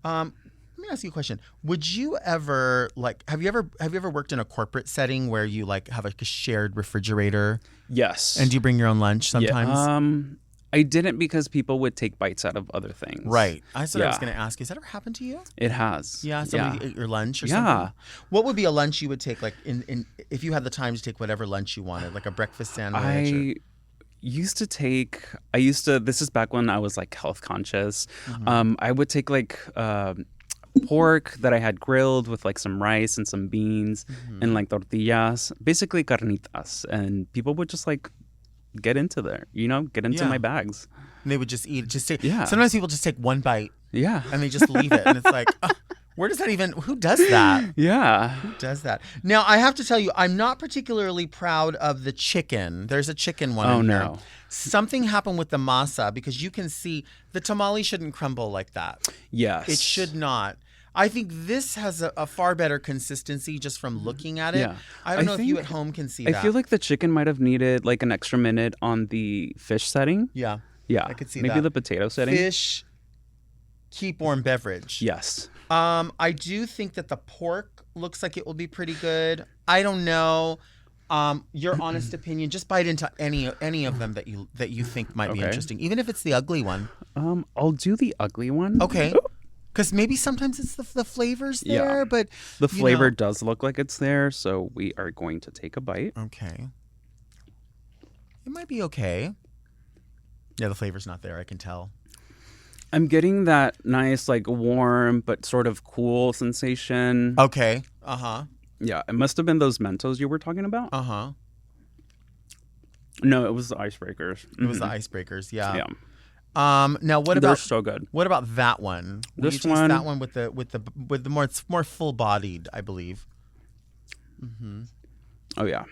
Let me ask you a question. Would you ever have you ever worked in a corporate setting where you have a shared refrigerator? Yes. And do you bring your own lunch sometimes? Yeah. I didn't because people would take bites out of other things. Right. That's what I was Yeah. going to ask. Has that ever happened to you? It has. Yeah, somebody ate your lunch or Yeah. something? What would be a lunch you would take, like, in if you had the time to take whatever lunch you wanted, like a breakfast sandwich? This is back when I was like health conscious. I would take like pork that I had grilled with like some rice and some beans and like tortillas, basically carnitas. And people would just like get into my bags. And they would just eat it. Yeah. Sometimes people just take one bite Yeah. and they just leave it. And it's like, where does that who does that? Yeah. Who does that? Now, I have to tell you, I'm not particularly proud of the chicken. There's a chicken one in here. No. Something happened with the masa because you can see the tamale shouldn't crumble like that. Yes. It should not. I think this has a far better consistency just from looking at it. Yeah. I don't know if you think- at home can see I that. feel like the chicken might have needed like an extra minute on the fish setting. Yeah. Yeah. I could see Maybe that. the potato setting. Fish, keep warm beverage. Yes. I do think that the pork looks like it will be pretty good. I don't know. Your honest opinion. Just bite into any of them that you think might be Okay. interesting, even if it's the ugly one. I'll do the ugly one. Okay. Because maybe sometimes it's the flavors there, Yeah. but The you flavor know. does look like it's there, so we are going to take a bite. Okay. It might be okay. Yeah, the flavor's not there. I can tell. I'm getting that nice, like warm but sort of cool sensation. Okay. Uh-huh. Yeah, it must have been those Mentos you were talking about. Uh-huh. No, it was the icebreakers. It was the icebreakers. Yeah. Yeah, Now what they're about so good. what about that one? Will This you taste one- that one with the more it's more full bodied, I believe. Oh yeah,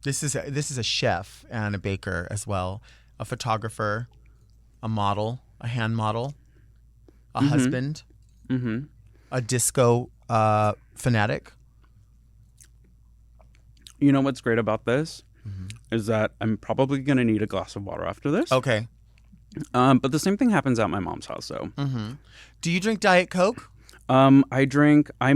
This is a chef and a baker as well, a photographer, a model, a hand model, a husband, a disco fanatic. you know what's great about this is that I'm probably gonna need a glass of water after this. Okay. But the same thing happens at my mom's house, though. Do you drink Diet Coke? I'm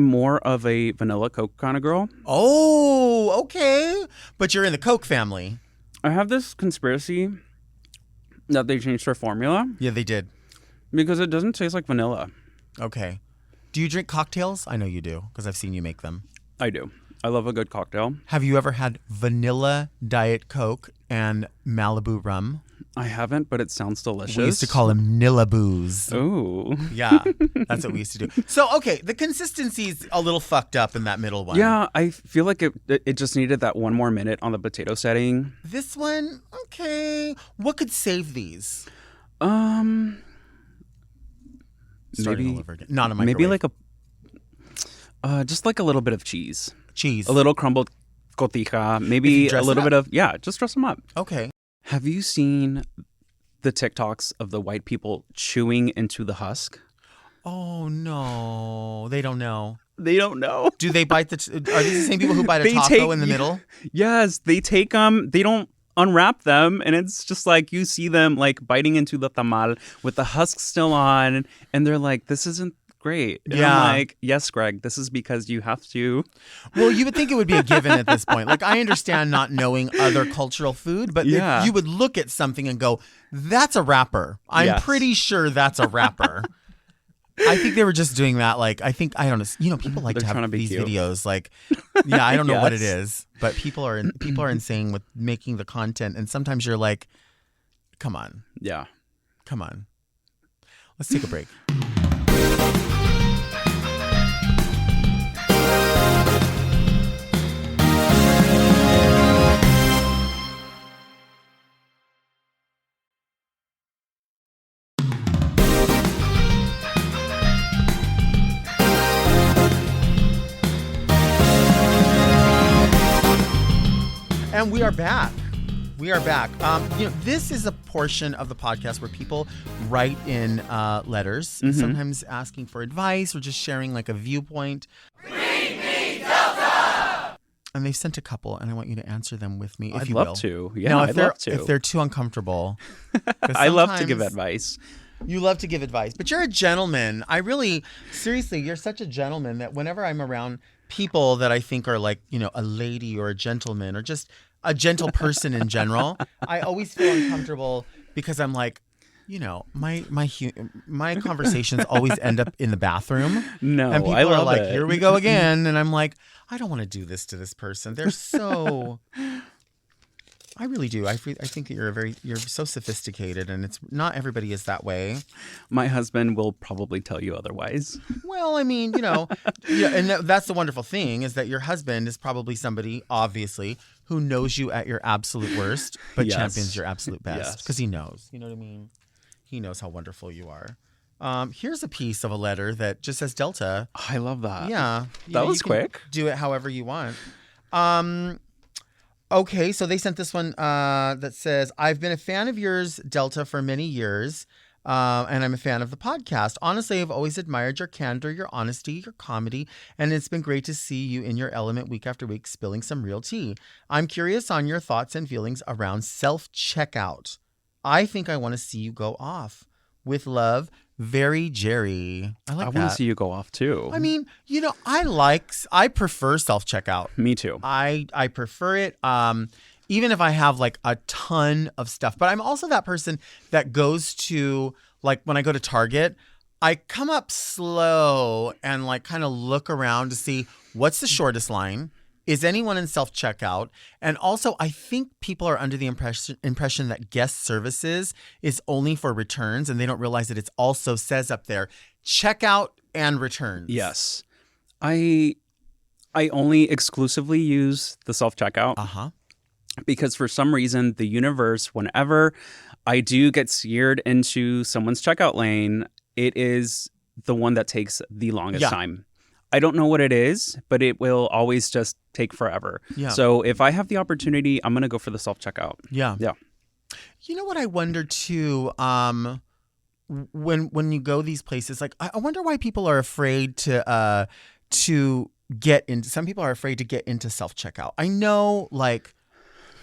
more of a vanilla Coke kind of girl. Oh, okay. But you're in the Coke family. I have this conspiracy that they changed their formula Yeah, they did. because it doesn't taste like vanilla. Okay. Do you drink cocktails? I know you do because I've seen you make them. I do. I love a good cocktail. Have you ever had vanilla Diet Coke and Malibu rum? I haven't, but it sounds delicious. We used to call them Nillaboos. Ooh. Yeah, that's what we used to do. So, okay, the consistency's a little fucked up in that middle one. Yeah, I feel like it just needed that one more minute on the potato setting. This one, okay. What could save these? Maybe Starting all over again. Not a microwave. maybe like just like a little bit of cheese, cheese. a little crumbled cotija, maybe a dress it little up. bit of just dress them up. Okay. Have you seen the TikToks of the white people chewing into the husk? Oh no, they don't know. They don't know. Do they bite are these the same people who bite a They taco take- in the middle? Yes, they take them. They don't unwrap them, and it's just like you see them like biting into the tamal with the husk still on, and they're like, "This isn't great." And Yeah. I'm like, "Yes, Greg, this is because you have to." Well, you would think it would be a given at this point. Like, I understand not knowing other cultural food, but Yeah. you would look at something and go, "That's a wrapper." I'm Yes. pretty sure that's a wrapper. I think they were just doing that. Like, I don't know. You know, people like They're to trying have to be these cute. videos. Like, yeah, I don't know what it Yes. is, but people are insane with making the content, and sometimes you're like, "Come on, Yeah. come on, let's take a break." And we are back. We are back. This is a portion of the podcast where people write in letters, sometimes asking for advice or just sharing like a viewpoint. Bring me Delta! And they've sent a couple, and I want you to answer them with me, if I'd you love will. to. Yeah, Now, I'd love to. If they're too uncomfortable. 'Cause I love to give sometimes advice. You love to give advice, but you're a gentleman. Seriously, you're such a gentleman that whenever I'm around people that I think are like, a lady or a gentleman or just a gentle person in general, I always feel uncomfortable because I'm like, you know, my conversations always end up in the bathroom. No, and people I love are like, it. here we go again. And I'm like, I don't want to do this to this person. They're so... I really do. I think that you're so sophisticated, and it's not everybody is that way. My husband will probably tell you otherwise. Well, I mean, you know, yeah, and that's the wonderful thing is that your husband is probably somebody, obviously, who knows you at your absolute worst, but Yes. champions your absolute best Yes. because he knows. You know what I mean? He knows how wonderful you are. Here's a piece of a letter that just says Delta. Oh, I love that. Yeah, That was you can quick. Do it however you want. Okay, so they sent this one that says, I've been a fan of yours, Delta, for many years, and I'm a fan of the podcast. Honestly, I've always admired your candor, your honesty, your comedy, and it's been great to see you in your element week after week, spilling some real tea. I'm curious on your thoughts and feelings around self-checkout. I think I want to see you go off. With love, Very Jerry. I like that. I want to see you go off too. I mean, you know, I prefer self-checkout. Me too. I prefer it. Even if I have like a ton of stuff, but I'm also that person that goes to, like, when I go to Target, I come up slow and like kind of look around to see what's the shortest line. Is anyone in self-checkout? And also, I think people are under the impression that guest services is only for returns, and they don't realize that it also says up there, checkout and returns. Yes. I only exclusively use the self-checkout Uh-huh. because for some reason, the universe, whenever I do get steered into someone's checkout lane, it is the one that takes the longest time. I don't know what it is, but it will always just take forever. Yeah. So if I have the opportunity, I'm going to go for the self-checkout. Yeah. Yeah. You know what I wonder too, when you go these places, like I wonder why people are afraid to get into. Some people are afraid to get into self-checkout. I know, like,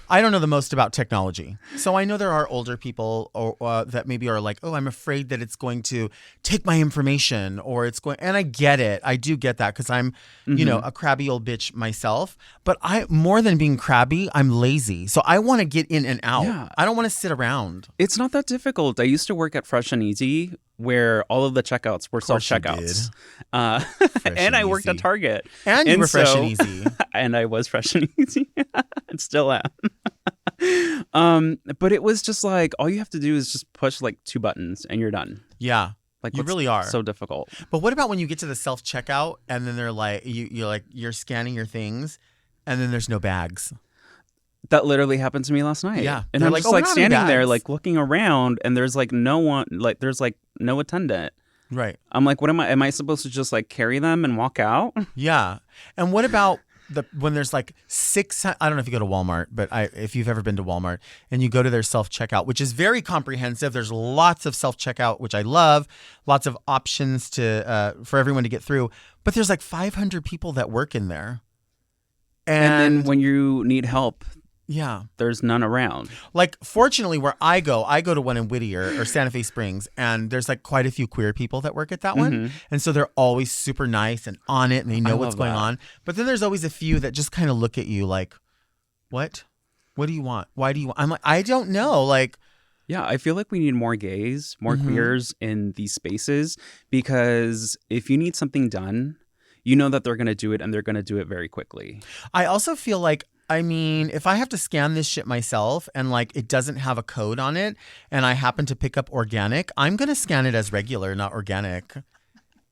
I don't know the most about technology, so I know there are older people or that maybe are like, oh, I'm afraid that it's going to take my information, or it's going. And I get it. I do get that because I'm, you know, a crabby old bitch myself. But I, more than being crabby, I'm lazy. So I want to get in and out. Yeah. I don't want to sit around. It's not that difficult. I used to work at Fresh and Easy where all of the checkouts were course you self-checkouts. and And I worked at Easy. Target. And you were fresh and easy. And I was Fresh and Easy. And still am. But it was just like, all you have to do is just push like 2 buttons and you're done. Yeah. Like, You what's really are. so difficult. But what about when you get to the self-checkout and then they're like, you're scanning your things and then there's no bags? That literally happened to me last night. Yeah. And They're I'm like, just "Oh, we're like not having standing there, bags." like looking around, and there's like no one, like there's like no attendant. Right. I'm like, what am I supposed to just like carry them and walk out? Yeah. And what about when there's like 6, I don't know if you go to Walmart, but if you've ever been to Walmart and you go to their self-checkout, which is very comprehensive. There's lots of self-checkout, which I love, lots of options for everyone to get through. But there's like 500 people that work in there. And then when you need help, yeah. there's none around. Like, fortunately, where I go to one in Whittier or Santa Fe Springs, and there's like quite a few queer people that work at that one. And so they're always super nice and on it, and they know what's love going that. on. But then there's always a few that just kind of look at you like, what? What do you want? Why do you want? I'm like, I don't know. Like, Yeah, I feel like we need more gays, more queers in these spaces, because if you need something done, you know that they're going to do it, and they're going to do it very quickly. I also feel like, I mean, if I have to scan this shit myself and like it doesn't have a code on it and I happen to pick up organic, I'm going to scan it as regular, not organic.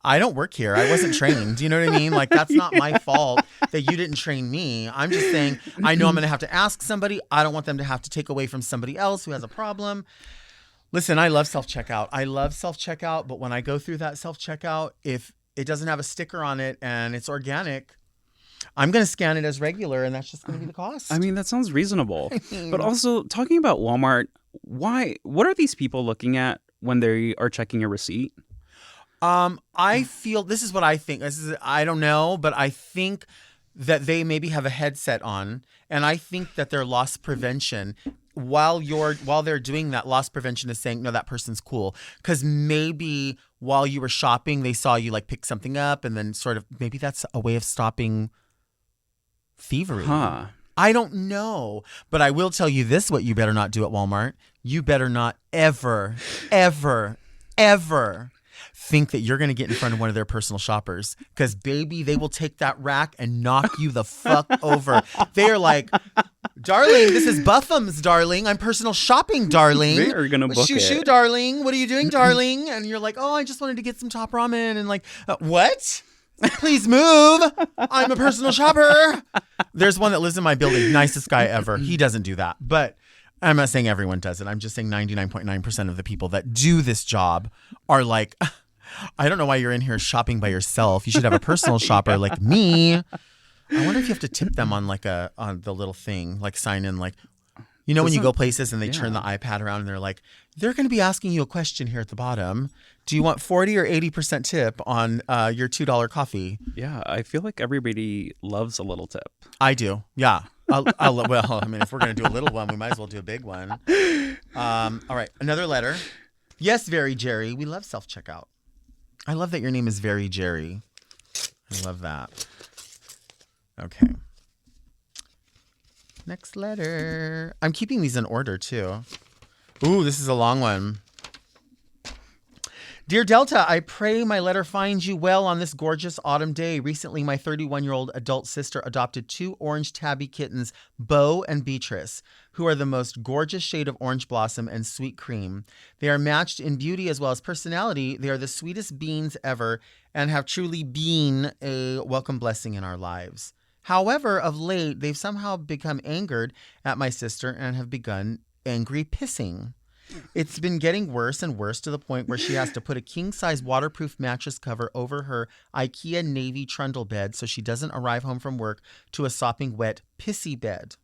I don't work here. I wasn't trained. Do you know what I mean? Like, that's not my fault that you didn't train me. I'm just saying, I know I'm going to have to ask somebody. I don't want them to have to take away from somebody else who has a problem. Listen, I love self-checkout. I love self-checkout. But when I go through that self-checkout, if it doesn't have a sticker on it and it's organic, I'm going to scan it as regular, and that's just going to be the cost. I mean, that sounds reasonable. But also, talking about Walmart, what are these people looking at when they are checking your receipt? I feel, this is what I think. I don't know, but I think that they maybe have a headset on, and I think that their loss prevention, while they're doing that, loss prevention is saying, no, that person's cool. Because maybe while you were shopping, they saw you like pick something up, and then sort of maybe that's a way of stopping thievery. Huh. I don't know. But I will tell you this, what you better not do at Walmart. You better not ever, ever, ever think that you're going to get in front of one of their personal shoppers. Because, baby, they will take that rack and knock you the fuck over. They are like, darling, this is Buffum's, darling. I'm personal shopping, darling. They are going to book it. Shoo, darling. What are you doing, darling? And you're like, oh, I just wanted to get some top ramen. And like, what? Please move. I'm a personal shopper. There's one that lives in my building. Nicest guy ever. He doesn't do that. But I'm not saying everyone does it. I'm just saying 99.9% of the people that do this job are like, I don't know why you're in here shopping by yourself. You should have a personal shopper like me. I wonder if you have to tip them on like on the little thing, like sign in, like, you know, when you go places and they turn the iPad around and they're like, they're going to be asking you a question here at the bottom. Do you want 40 or 80% tip on your $2 coffee? Yeah, I feel like everybody loves a little tip. I do. Yeah. Well, I mean, if we're going to do a little one, we might as well do a big one. All right. Another letter. Yes, Very Jerry. We love self-checkout. I love that your name is Very Jerry. I love that. Okay. Next letter. I'm keeping these in order, too. Ooh, this is a long one. Dear Delta, I pray my letter finds you well on this gorgeous autumn day. Recently, my 31-year-old adult sister adopted 2 orange tabby kittens, Bo and Beatrice, who are the most gorgeous shade of orange blossom and sweet cream. They are matched in beauty as well as personality. They are the sweetest beings ever and have truly been a welcome blessing in our lives. However, of late, they've somehow become angered at my sister and have begun angry pissing. It's been getting worse and worse to the point where she has to put a king-size waterproof mattress cover over her IKEA navy trundle bed so she doesn't arrive home from work to a sopping wet, pissy bed.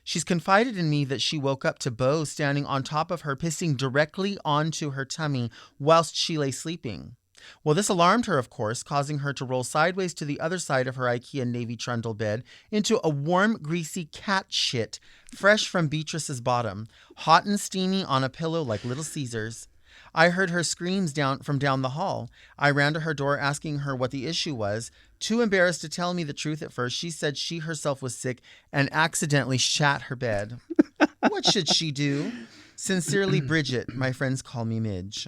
She's confided in me that she woke up to Bo standing on top of her, pissing directly onto her tummy whilst she lay sleeping. Well, this alarmed her, of course, causing her to roll sideways to the other side of her IKEA navy trundle bed into a warm, greasy cat shit, fresh from Beatrice's bottom, hot and steamy on a pillow like Little Caesars. I heard her screams from down the hall. I ran to her door asking her what the issue was. Too embarrassed to tell me the truth at first, she said she herself was sick and accidentally shat her bed. What should she do? Sincerely, Bridget. My friends call me Midge.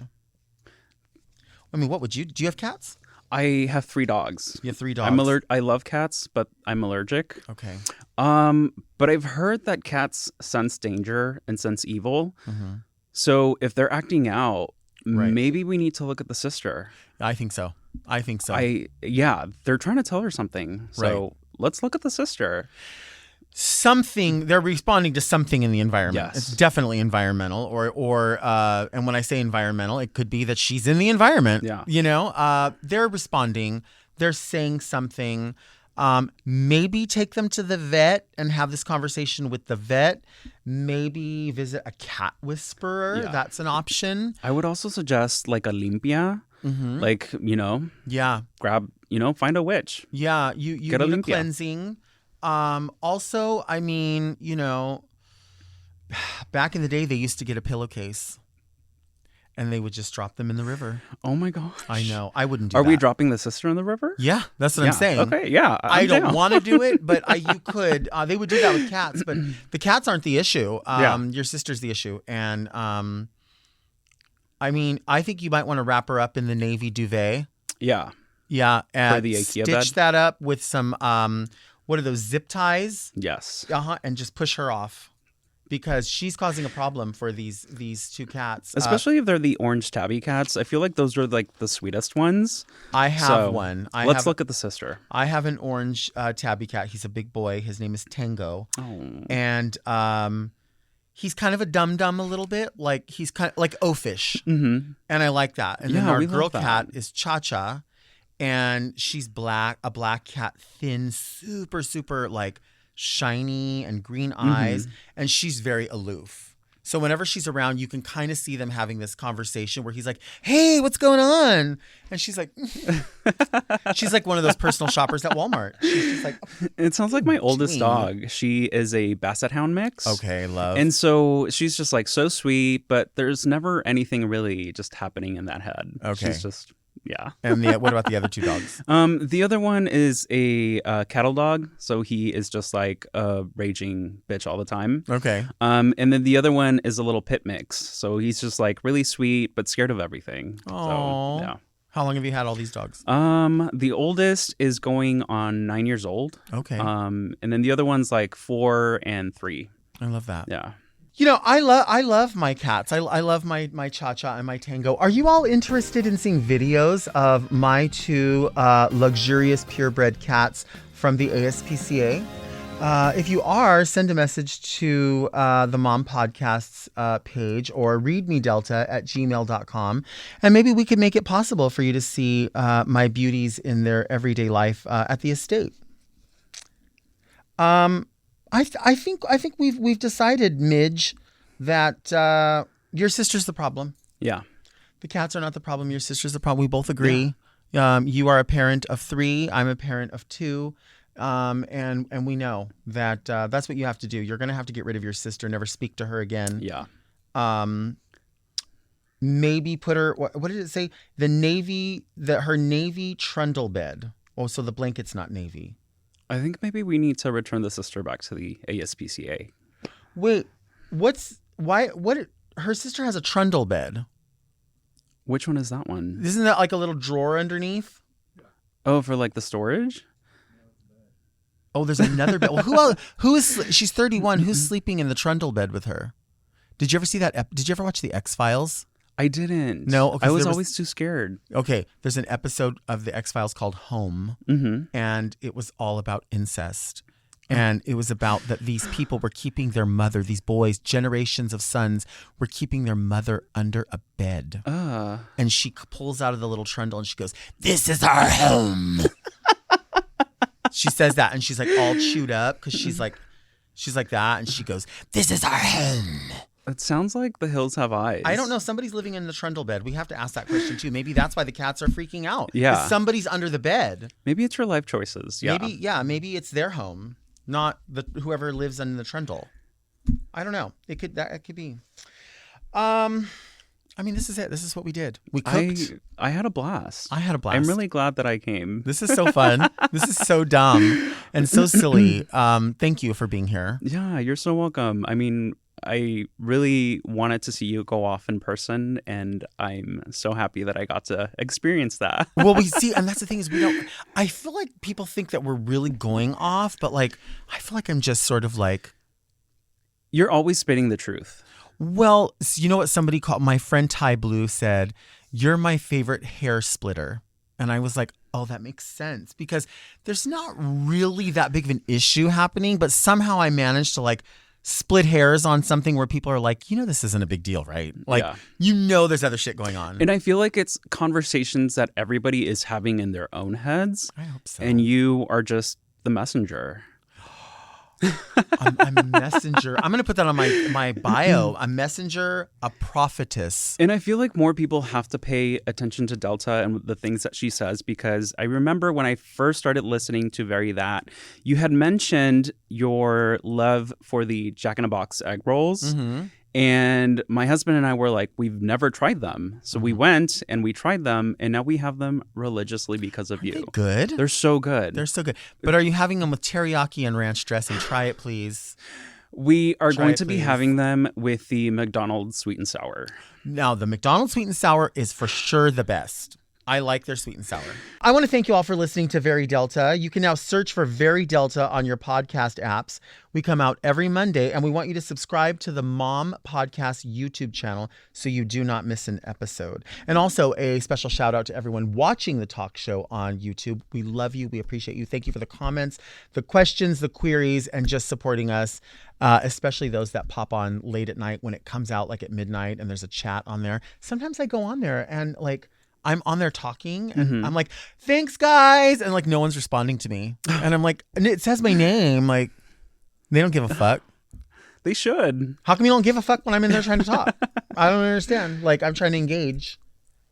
I mean, what would you do? You have cats? I have 3 dogs. You have 3 dogs. I love cats, but I'm allergic. Okay. But I've heard that cats sense danger and sense evil. Mm-hmm. So if they're acting out, maybe we need to look at the sister. I think so. They're trying to tell her something. So let's look at the sister. They're responding to something in the environment. Yes. It's definitely environmental or and when I say environmental, it could be that she's in the environment. Yeah. You know, they're responding, they're saying something. Maybe take them to the vet and have this conversation with the vet. Maybe visit a cat whisperer. Yeah. That's an option. I would also suggest like a limpia. Mm-hmm. Like, grab, find a witch. Yeah, you get need a cleansing. Also, I mean, back in the day, they used to get a pillowcase and they would just drop them in the river. Oh my gosh. I know. I wouldn't do that. Are we that. dropping the sister in the river? Yeah, that's what I'm saying. Okay, yeah. I don't want to do it, but you could. They would do that with cats, but the cats aren't the issue. Your sister's the issue. And, I mean, I think you might want to wrap her up in the navy duvet. Yeah. Yeah. And for the IKEA stitch that up with some, what are those, zip ties? Yes. And just push her off because she's causing a problem for these 2 cats. Especially if they're the orange tabby cats. I feel like those are like the sweetest ones. I have one. Let's look at the sister. I have an orange tabby cat. He's a big boy. His name is Tango. Oh. And he's kind of a dum-dum a little bit. Like he's kind of like oafish. Mm-hmm. And I like that. And then our girl cat is Cha-Cha. And she's a black cat, thin, super, super like shiny and green eyes. And she's very aloof. So whenever she's around, you can kind of see them having this conversation where he's like, hey, what's going on? And she's like, she's like one of those personal shoppers at Walmart. She's just like, it sounds like my oldest dog. She is a Basset Hound mix. Okay, love. And so she's just like so sweet, but there's never anything really just happening in that head. Okay. She's just Yeah. And what about the other two dogs? The other one is a cattle dog, so he is just like a raging bitch all the time. Okay. And then the other one is a little pit mix, so he's just like really sweet but scared of everything. Aww. So yeah. How long have you had all these dogs? The oldest is going on 9 years old. Okay. And then the other one's like 4 and 3. I love that. Yeah. You know, I love my cats. I love my Cha-Cha and my Tango. Are you all interested in seeing videos of my two luxurious purebred cats from the ASPCA? If you are, send a message to the Mom Podcast's page or readmedelta@gmail.com. And maybe we could make it possible for you to see my beauties in their everyday life at the estate. I think we've decided, Midge, that your sister's the problem. Yeah. The cats are not the problem. Your sister's the problem. We both agree. Yeah. You are a parent of 3. I'm a parent of 2. And we know that that's what you have to do. You're going to have to get rid of your sister, never speak to her again. Yeah. Maybe put her, what did it say? Her navy trundle bed. Oh, so the blanket's not navy. I think maybe we need to return the sister back to the ASPCA. Wait, her sister has a trundle bed. Which one is that one? Isn't that like a little drawer underneath? Oh, for like the storage? Oh, there's another bed. Well, she's 31. Who's sleeping in the trundle bed with her? Did you ever see that? Did you ever watch the X-Files? I didn't. No, okay, I was always too scared. Okay, there's an episode of the X-Files called Home, and it was all about incest. And it was about that these people were keeping their mother, these boys, generations of sons, were keeping their mother under a bed. And she pulls out of the little trundle and she goes, "This is our home." She says that and she's like all chewed up because she's like that. And she goes, "This is our home." It sounds like The Hills Have Eyes. I don't know. Somebody's living in the trundle bed. We have to ask that question too. Maybe that's why the cats are freaking out. Yeah. Somebody's under the bed. Maybe it's your life choices. Yeah. Maybe it's their home, not whoever lives in the trundle. I don't know. It could be. I mean, this is it. This is what we did. We cooked. I had a blast. I had a blast. I'm really glad that I came. This is so fun. This is so dumb and so silly. Thank you for being here. Yeah, you're so welcome. I mean, I really wanted to see you go off in person, and I'm so happy that I got to experience that. Well, we see, and that's the thing is I feel like people think that we're really going off, but like, I feel like I'm just sort of like. You're always spitting the truth. Well, you know what somebody called, my friend Ty Blue said, "You're my favorite hair splitter." And I was like, oh, that makes sense because there's not really that big of an issue happening, but somehow I managed to like split hairs on something where people are like, this isn't a big deal, right? Like, there's other shit going on. And I feel like it's conversations that everybody is having in their own heads. I hope so. And you are just the messenger. I'm a messenger. I'm going to put that on my bio. A messenger, a prophetess. And I feel like more people have to pay attention to Delta and the things that she says, because I remember when I first started listening to Very That, you had mentioned your love for the Jack in a Box egg rolls. Mm-hmm. And my husband and I were like, we've never tried them. So we went and we tried them, and now we have them religiously because of you. They good? They're so good. They're so good. But are you having them with teriyaki and ranch dressing? Try it, please. We are going to be having them with the McDonald's sweet and sour. Now, the McDonald's sweet and sour is for sure the best. I like their sweet and sour. I want to thank you all for listening to Very Delta. You can now search for Very Delta on your podcast apps. We come out every Monday, and we want you to subscribe to the Mom Podcast YouTube channel so you do not miss an episode. And also a special shout out to everyone watching the talk show on YouTube. We love you. We appreciate you. Thank you for the comments, the questions, the queries, and just supporting us, especially those that pop on late at night when it comes out like at midnight and there's a chat on there. Sometimes I go on there and like, I'm on there talking and I'm like, thanks guys. And like, no one's responding to me. And I'm like, and it says my name. Like, they don't give a fuck. They should. How come you don't give a fuck when I'm in there trying to talk? I don't understand. Like, I'm trying to engage.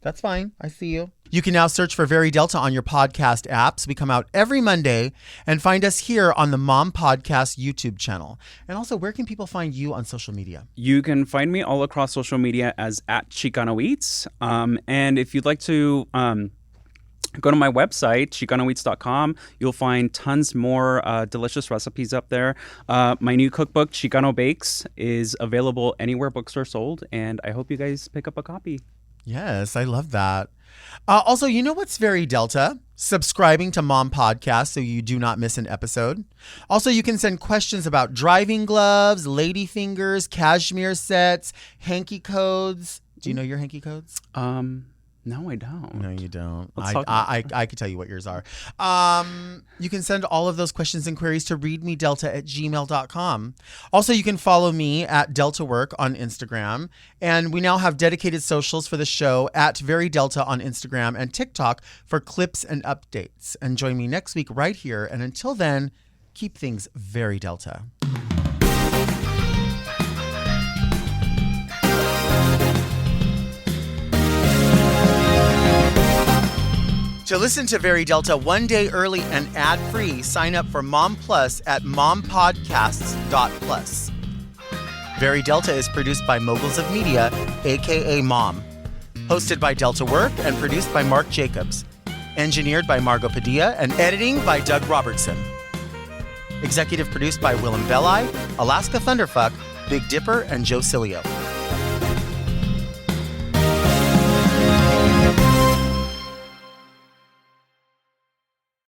That's fine. I see you. You can now search for Very Delta on your podcast apps. We come out every Monday, and find us here on the Mom Podcast YouTube channel. And also, where can people find you on social media? You can find me all across social media as @Chicano Eats. And if you'd like to Go to my website, chicanoeats.com. You'll find tons more delicious recipes up there. My new cookbook, Chicano Bakes, is available anywhere books are sold, and I hope you guys pick up a copy. Yes, I love that. Also, you know what's very Delta? Subscribing to Mom Podcast so you do not miss an episode. Also, you can send questions about driving gloves, lady fingers, cashmere sets, hanky codes. Do you know your hanky codes? No, I don't. No, you don't. I could tell you what yours are. You can send all of those questions and queries to readmedelta@gmail.com. Also, you can follow me at Delta Work on Instagram. And we now have dedicated socials for the show at Very Delta on Instagram and TikTok for clips and updates. And join me next week right here. And until then, keep things very Delta. To listen to Very Delta one day early and ad-free, sign up for Mom Plus at mompodcasts.plus. Very Delta is produced by Moguls of Media, a.k.a. Mom. Hosted by Delta Work and produced by Mark Jacobs. Engineered by Margot Padilla and editing by Doug Robertson. Executive produced by Willem Belli, Alaska Thunderfuck, Big Dipper, and Joe Cilio.